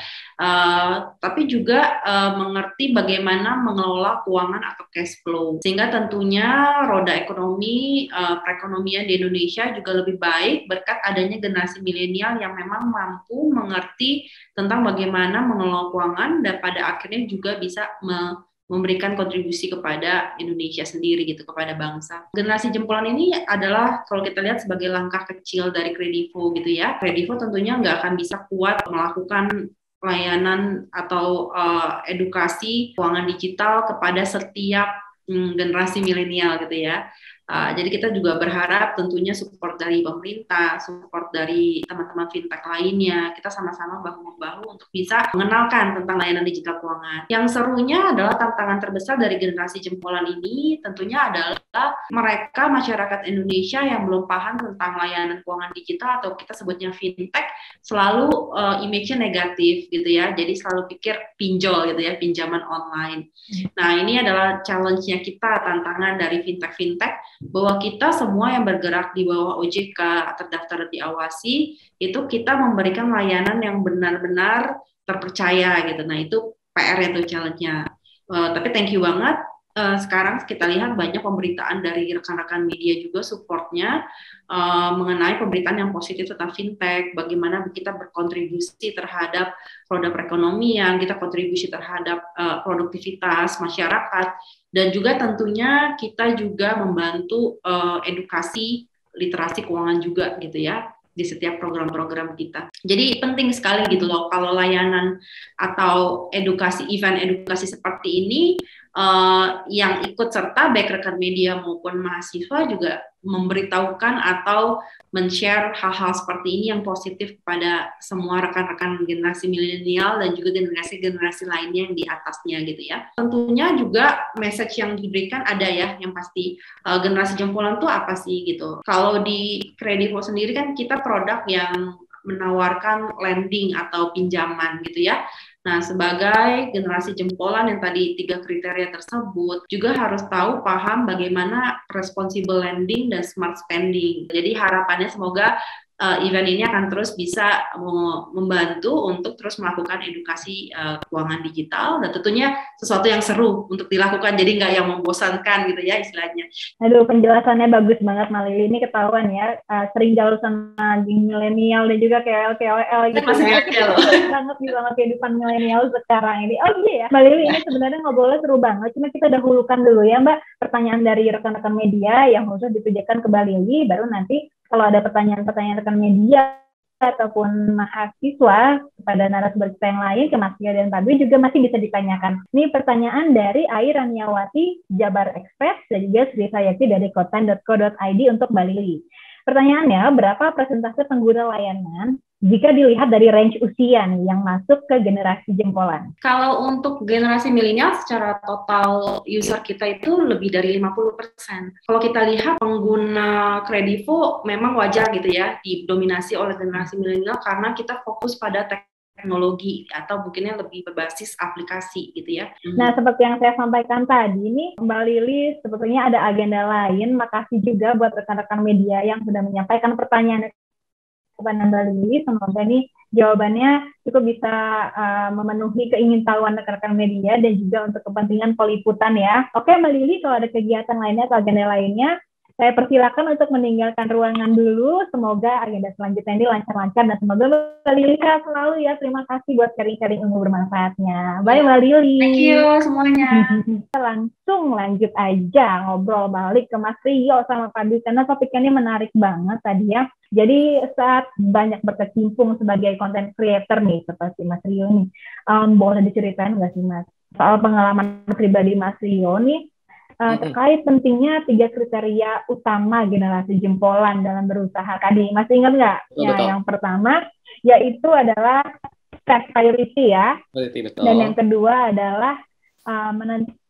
tapi juga mengerti bagaimana mengelola keuangan atau cash flow, sehingga tentunya roda ekonomi perekonomian di Indonesia juga lebih baik berkat adanya generasi milenial yang memang mampu mengerti tentang bagaimana mengelola keuangan dan pada akhirnya juga bisa memberikan kontribusi kepada Indonesia sendiri gitu, kepada bangsa. Generasi jempolan ini adalah kalau kita lihat sebagai langkah kecil dari Kredivo gitu ya. Kredivo tentunya nggak akan bisa kuat melakukan layanan atau edukasi keuangan digital kepada setiap generasi milenial gitu ya. Jadi kita juga berharap tentunya support dari pemerintah, support dari teman-teman fintech lainnya, kita sama-sama bahu-membahu untuk bisa mengenalkan tentang layanan digital keuangan. Yang serunya adalah tantangan terbesar dari generasi jempolan ini tentunya adalah mereka masyarakat Indonesia yang belum paham tentang layanan keuangan digital atau kita sebutnya fintech, selalu image-nya negatif gitu ya, jadi selalu pikir pinjol gitu ya, pinjaman online. Nah ini adalah challenge-nya kita, tantangan dari fintech-fintech bahwa kita semua yang bergerak di bawah OJK, terdaftar diawasi, itu kita memberikan layanan yang benar-benar terpercaya gitu. Nah itu PR itu challenge-nya. Tapi thank you banget. Sekarang kita lihat banyak pemberitaan dari rekan-rekan media juga supportnya mengenai pemberitaan yang positif tentang fintech, bagaimana kita berkontribusi terhadap produk perekonomian, kita kontribusi terhadap produktivitas masyarakat, dan juga tentunya kita juga membantu edukasi literasi keuangan juga gitu ya di setiap program-program kita. Jadi penting sekali gitu loh kalau layanan atau event edukasi seperti ini yang ikut serta baik rekan media maupun mahasiswa juga memberitahukan atau men-share hal-hal seperti ini yang positif kepada semua rekan-rekan generasi milenial dan juga generasi-generasi lainnya yang di atasnya gitu ya. Tentunya juga message yang diberikan ada ya, yang pasti generasi jempolan tuh apa sih gitu. Kalau di Kredivo sendiri kan kita produk yang menawarkan lending atau pinjaman gitu ya. Nah, sebagai generasi jempolan yang tadi 3 kriteria tersebut, juga harus tahu, paham bagaimana responsible lending dan smart spending. Jadi harapannya semoga event ini akan terus bisa membantu untuk terus melakukan edukasi keuangan digital, dan tentunya sesuatu yang seru untuk dilakukan, jadi nggak yang membosankan gitu ya istilahnya. Aduh, penjelasannya bagus banget Mbak Lili, ini ketahuan ya, sering gaul sama geng milenial dan juga KOL gitu. Masih KOL. Banget di banget kehidupan milenial sekarang ini. Oh iya ya, Mbak Lili, ini sebenarnya ngobrolnya seru banget, cuma kita dahulukan dulu ya Mbak, pertanyaan dari rekan-rekan media yang khusus ditujukan ke Mbak Lili, baru nanti kalau ada pertanyaan-pertanyaan rekan media ataupun mahasiswa kepada narasumber kita yang lain, ke Mas Rio dan Pak Dwi juga masih bisa ditanyakan. Ini pertanyaan dari Ai Raniawati, Jabar Express, dan juga Sri Sayati dari kotan.co.id untuk Mbak Lili. Pertanyaannya, berapa persentase pengguna layanan jika dilihat dari range usia nih yang masuk ke generasi jempolan? Kalau untuk generasi milenial secara total user kita itu lebih dari 50%. Kalau kita lihat pengguna Kredivo memang wajar gitu ya didominasi oleh generasi milenial karena kita fokus pada teknologi atau mungkinnya lebih berbasis aplikasi gitu ya. Nah, seperti yang saya sampaikan tadi nih, Mbak Lili sebetulnya ada agenda lain. Makasih juga buat rekan-rekan media yang sudah menyampaikan pertanyaan kepada Mbak Lili. Semoga nih jawabannya cukup bisa memenuhi keingintahuan rekan-rekan media dan juga untuk kepentingan Poliputan ya. Oke Mbak Lili, kalau ada kegiatan lainnya atau agenda lainnya, saya persilakan untuk meninggalkan ruangan dulu. Semoga agenda selanjutnya ini lancar-lancar dan semoga Mbak Lili sehat selalu ya. Terima kasih buat sharing-sharing ilmu bermanfaatnya. Bye Mbak Lili. Thank you semuanya. Kita langsung lanjut aja ngobrol balik ke Mas Rio sama Pak Dwi karena topiknya ini menarik banget tadi ya. Jadi saat banyak berkecimpung sebagai content creator nih seperti Mas Rio nih, boleh diceritain nggak sih Mas soal pengalaman pribadi Mas Rio nih? Terkait pentingnya 3 kriteria utama generasi jempolan dalam berusaha tadi. Masih ingat nggak? Ya, yang pertama yaitu adalah set priority ya. Betul. Dan yang kedua adalah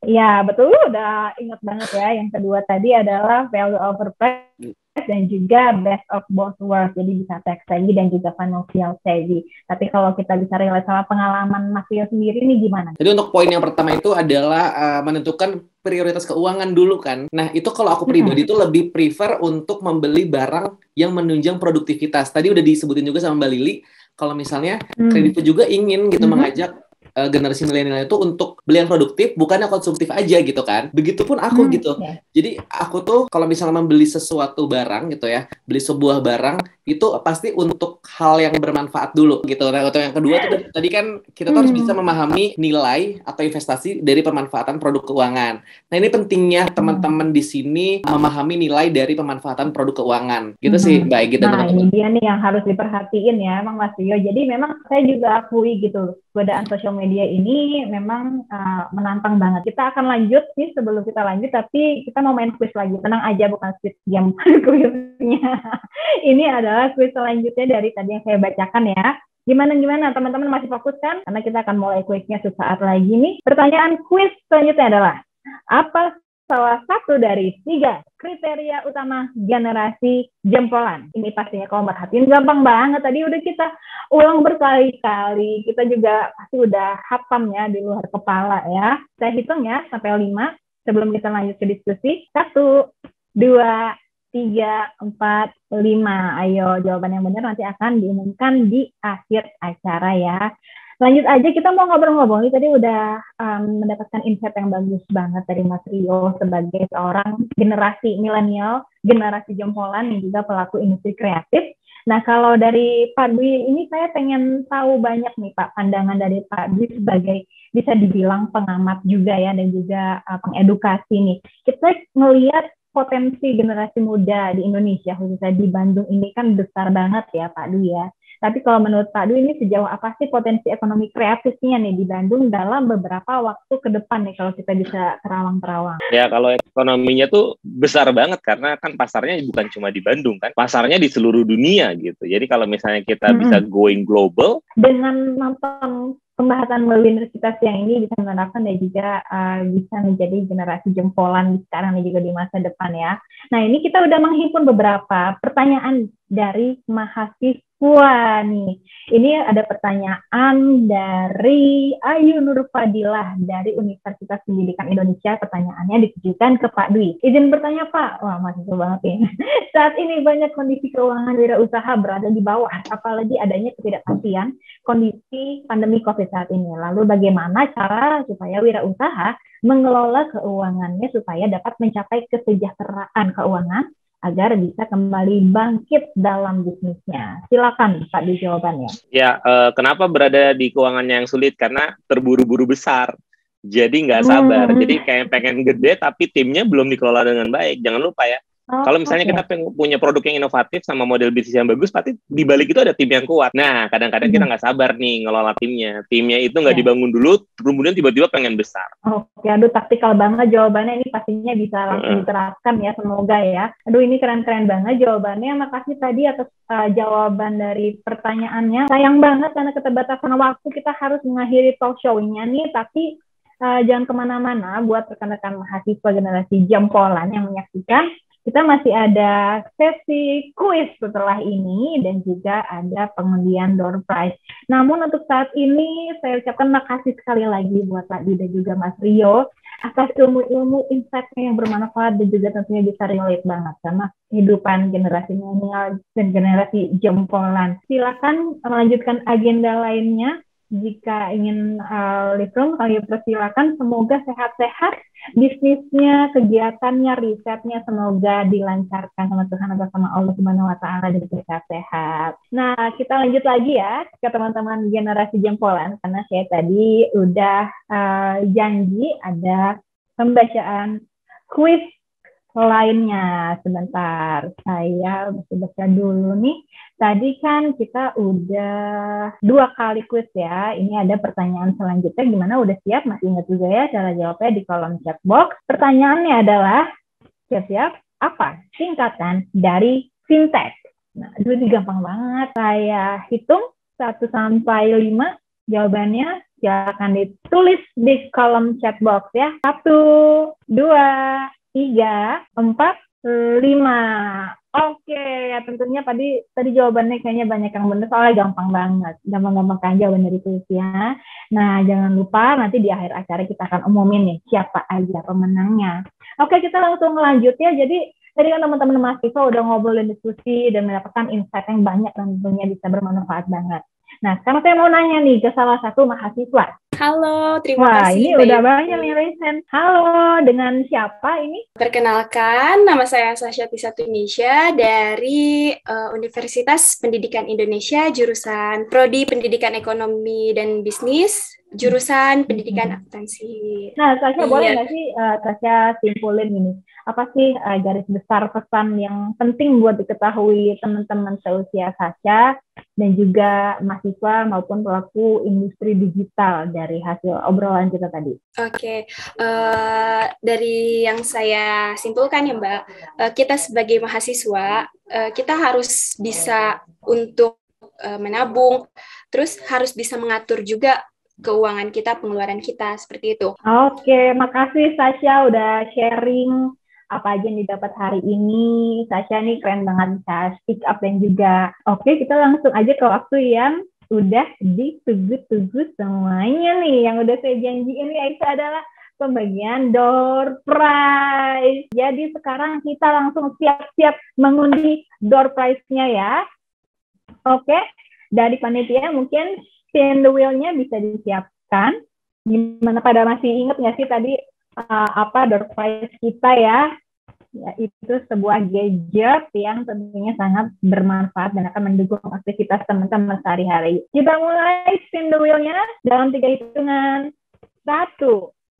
ya betul, udah ingat banget ya. Yang kedua tadi adalah value over price dan juga best of both worlds. Jadi bisa tech savvy dan juga financial savvy. Tapi kalau kita bisa relate sama pengalaman Mas Rio sendiri nih gimana? Jadi untuk poin yang pertama itu adalah menentukan prioritas keuangan dulu kan. Nah itu kalau aku pribadi itu lebih prefer untuk membeli barang yang menunjang produktivitas. Tadi udah disebutin juga sama Mbak Lili, kalau misalnya Kredivo juga ingin gitu mengajak generasi milenial itu untuk beli yang produktif, bukannya konsumtif aja gitu kan. Begitupun aku gitu. Jadi aku tuh kalau misalnya membeli sesuatu barang gitu ya, beli sebuah barang itu pasti untuk hal yang bermanfaat dulu gitu. Nah, atau yang kedua tuh tadi kan kita tuh harus bisa memahami nilai atau investasi dari pemanfaatan produk keuangan. Nah, ini pentingnya teman-teman di sini memahami nilai dari pemanfaatan produk keuangan. Gitu sih, baik gitu. Nah, ini dia nih yang harus diperhatiin ya, Emang Mas Rio. Jadi memang saya juga akui gitu, godaan sosial media ini memang menantang banget. Kita akan lanjut nih sebelum kita lanjut, tapi kita mau main quiz lagi. Tenang aja, bukan quiz game quiznya. Ini adalah quiz selanjutnya dari tadi yang saya bacakan ya. Gimana teman-teman masih fokus kan? Karena kita akan mulai quiznya sesaat lagi nih. Pertanyaan quiz selanjutnya adalah, apa salah satu dari 3 kriteria utama generasi jempolan? Ini pastinya kalau merhatiin gampang banget. Tadi udah kita ulang berkali-kali. Kita juga pasti udah hafam ya di luar kepala ya. Saya hitung ya sampai 5 sebelum kita lanjut ke diskusi. 1, 2, 3, 4, 5. Ayo, jawaban yang benar nanti akan diumumkan di akhir acara ya. Lanjut aja, kita mau ngobrol-ngobrol. Ini tadi udah mendapatkan insight yang bagus banget dari Mas Rio sebagai seorang generasi milenial, generasi jempolan, dan juga pelaku industri kreatif. Nah, kalau dari Pak Dwi, ini saya pengen tahu banyak nih Pak, pandangan dari Pak Dwi sebagai bisa dibilang pengamat juga ya, dan juga pengedukasi nih. Kita ngelihat potensi generasi muda di Indonesia, khususnya di Bandung ini kan besar banget ya Pak Dwi ya. Tapi kalau menurut Pak Dwi ini sejauh apa sih potensi ekonomi kreatifnya nih di Bandung dalam beberapa waktu ke depan nih kalau kita bisa terawang-terawang? Ya, kalau ekonominya tuh besar banget karena kan pasarnya bukan cuma di Bandung kan, pasarnya di seluruh dunia gitu. Jadi kalau misalnya kita bisa going global, dengan nonton pembahasan melalui universitas yang ini bisa menerapkan dan juga bisa menjadi generasi jempolan sekarang dan juga di masa depan ya. Nah, ini kita udah menghimpun beberapa pertanyaan dari mahasiswa nih. Ini ada pertanyaan dari Ayu Nur Fadilah dari Universitas Pendidikan Indonesia. Pertanyaannya ditujukan ke Pak Dwi. Izin bertanya Pak, wah mahasiswa banget ini. Saat ini banyak kondisi keuangan wirausaha berada di bawah, apalagi adanya ketidakpastian kondisi pandemi COVID saat ini. Lalu bagaimana cara supaya wirausaha mengelola keuangannya supaya dapat mencapai kesejahteraan keuangan agar bisa kembali bangkit dalam bisnisnya? Silakan Pak di jawabannya. Ya, kenapa berada di keuangannya yang sulit? Karena terburu-buru besar. Jadi nggak sabar. Jadi kayak pengen gede tapi timnya belum dikelola dengan baik. Jangan lupa ya. Kalau misalnya kita punya produk yang inovatif sama model bisnis yang bagus, pasti di balik itu ada tim yang kuat. Nah, kadang-kadang kita nggak sabar nih ngelola timnya. Timnya itu nggak dibangun dulu, kemudian tiba-tiba pengen besar. Oke, aduh taktikal banget jawabannya. Ini pastinya bisa langsung diterapkan ya, semoga ya. Aduh, ini keren-keren banget jawabannya. Makasih tadi atas jawaban dari pertanyaannya. Sayang banget karena keterbatasan waktu kita harus mengakhiri talk show-nya nih, tapi jangan kemana-mana buat rekan-rekan mahasiswa generasi jempolan yang menyaksikan. Kita masih ada sesi kuis setelah ini dan juga ada pengundian door prize. Namun untuk saat ini saya ucapkan makasih sekali lagi buat Pak Di dan juga Mas Rio atas ilmu-ilmu insight-nya yang bermanfaat dan juga tentunya bisa relate banget sama kehidupan generasi milenial dan generasi jempolan. Silakan melanjutkan agenda lainnya. Jika ingin live room, kami persilakan. Semoga sehat-sehat bisnisnya, kegiatannya, risetnya, semoga dilancarkan sama Tuhan atau sama Allah Subhanahu wa Ta'ala dan sehat-sehat. Nah, kita lanjut lagi ya ke teman-teman generasi jempolan, karena saya tadi udah janji ada pembacaan kuis lainnya. Sebentar, saya baca dulu nih. Tadi kan kita udah 2 kali kuis ya. Ini ada pertanyaan selanjutnya. Gimana, udah siap? Masih ingat juga ya cara jawabnya di kolom chat box. Pertanyaannya adalah, siap-siap, apa singkatan dari fintech? Nah, ini gampang banget. Saya hitung 1 sampai 5. Jawabannya silakan ditulis di kolom chat box ya. 1, 2, 3, 4, 5. Oke, ya tentunya tadi jawabannya kayaknya banyak yang benar, soalnya gampang banget. Gampang-gampang kan jawaban dari kuisnya. Nah, jangan lupa nanti di akhir acara kita akan umumin nih siapa aja pemenangnya. Oke, kita langsung lanjut ya. Jadi tadi kan teman-teman mahasiswa udah ngobrol dan diskusi dan mendapatkan insight yang banyak dan tentunya bisa bermanfaat banget. Nah, sekarang saya mau nanya nih ke salah satu mahasiswa. Halo, terima Wah, kasih. ini udah banyak yang resen. Halo, dengan siapa ini? Perkenalkan, nama saya Sasha Tisa Tunisha dari Universitas Pendidikan Indonesia, jurusan Prodi Pendidikan Ekonomi dan Bisnis, jurusan Pendidikan Akuntansi. Nah, Sasha, boleh nggak sih Sasha simpulin ini? Apa sih garis besar pesan yang penting buat diketahui teman-teman seusia Sasha dan juga mahasiswa maupun pelaku industri digital dari hasil obrolan kita tadi? Oke, dari yang saya simpulkan ya Mbak, kita sebagai mahasiswa, kita harus bisa untuk menabung, terus harus bisa mengatur juga keuangan kita, pengeluaran kita, seperti itu. Oke, makasih Sasha udah sharing apa aja yang didapat hari ini. Sasha nih keren banget bisa speak up dan juga. Oke, kita langsung aja ke waktu yang udah ditunggu-tunggu semuanya nih. Yang udah saya janjiin yaitu adalah pembagian door prize. Jadi sekarang kita langsung siap-siap mengundi door prize-nya ya. Oke, dari panitia mungkin spin the wheel-nya bisa disiapkan. Gimana, pada masih ingat nggak sih tadi apa door prize kita ya? Ya, itu sebuah gadget yang tentunya sangat bermanfaat dan akan mendukung aktivitas teman-teman sehari-hari. Kita mulai spin the wheel-nya dalam 3 hitungan. 1,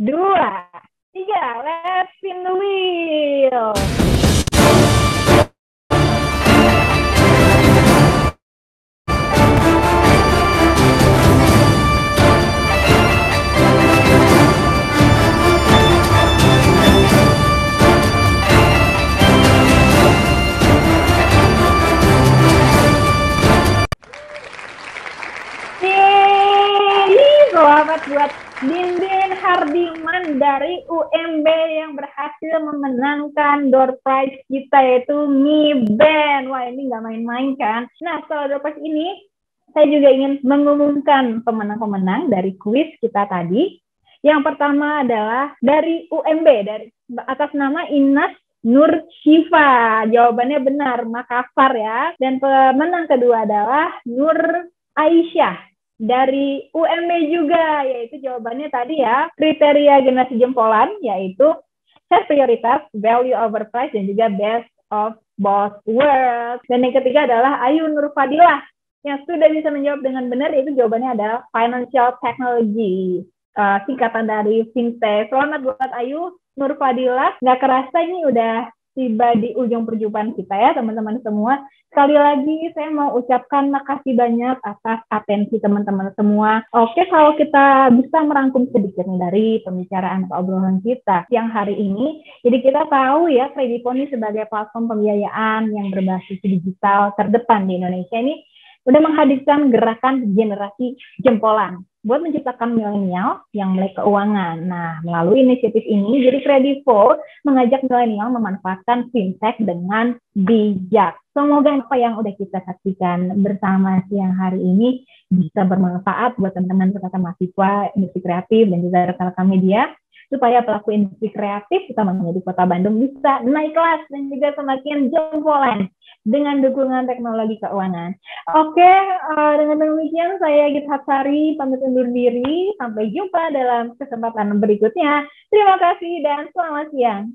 2, 3. Let's spin the wheel. Selamat buat Dindin Hardiman dari UMB yang berhasil memenangkan door prize kita, yaitu Mi Band. Wah, ini nggak main-main kan? Nah, setelah door prize ini, saya juga ingin mengumumkan pemenang-pemenang dari kuis kita tadi. Yang pertama adalah dari UMB, dari atas nama Inas Nur Syifa. Jawabannya benar, Makassar ya. Dan pemenang kedua adalah Nur Aisyah dari UMB juga, yaitu jawabannya tadi ya, kriteria generasi jempolan, yaitu set prioritas, value over price, dan juga best of both worlds. Dan yang ketiga adalah Ayu Nur Fadilah, yang sudah bisa menjawab dengan benar, yaitu jawabannya adalah financial technology, singkatan dari fintech. Selamat buat Ayu Nur Fadilah. Nggak kerasa ini udah tiba di ujung perjumpaan kita ya teman-teman semua. Sekali lagi saya mau ucapkan makasih banyak atas atensi teman-teman semua. Oke, kalau kita bisa merangkum sedikit nih dari pembicaraan atau obrolan kita siang hari ini. Jadi kita tahu ya Krediponi sebagai platform pembiayaan yang berbasis digital terdepan di Indonesia ini udah menghadirkan gerakan generasi jempolan buat menciptakan milenial yang melek keuangan. Nah, melalui inisiatif ini, jadi Kredivo mengajak milenial memanfaatkan fintech dengan bijak. Semoga apa yang udah kita saksikan bersama siang hari ini bisa bermanfaat buat teman-teman peserta mahasiswa, industri kreatif, dan juga rekan-rekan media, supaya pelaku industri kreatif, utamanya di Kota Bandung, bisa naik kelas dan juga semakin jempolan dengan dukungan teknologi keuangan. Oke, dengan demikian saya Gita Hapsari pamit undur diri. Sampai jumpa dalam kesempatan berikutnya. Terima kasih dan selamat siang.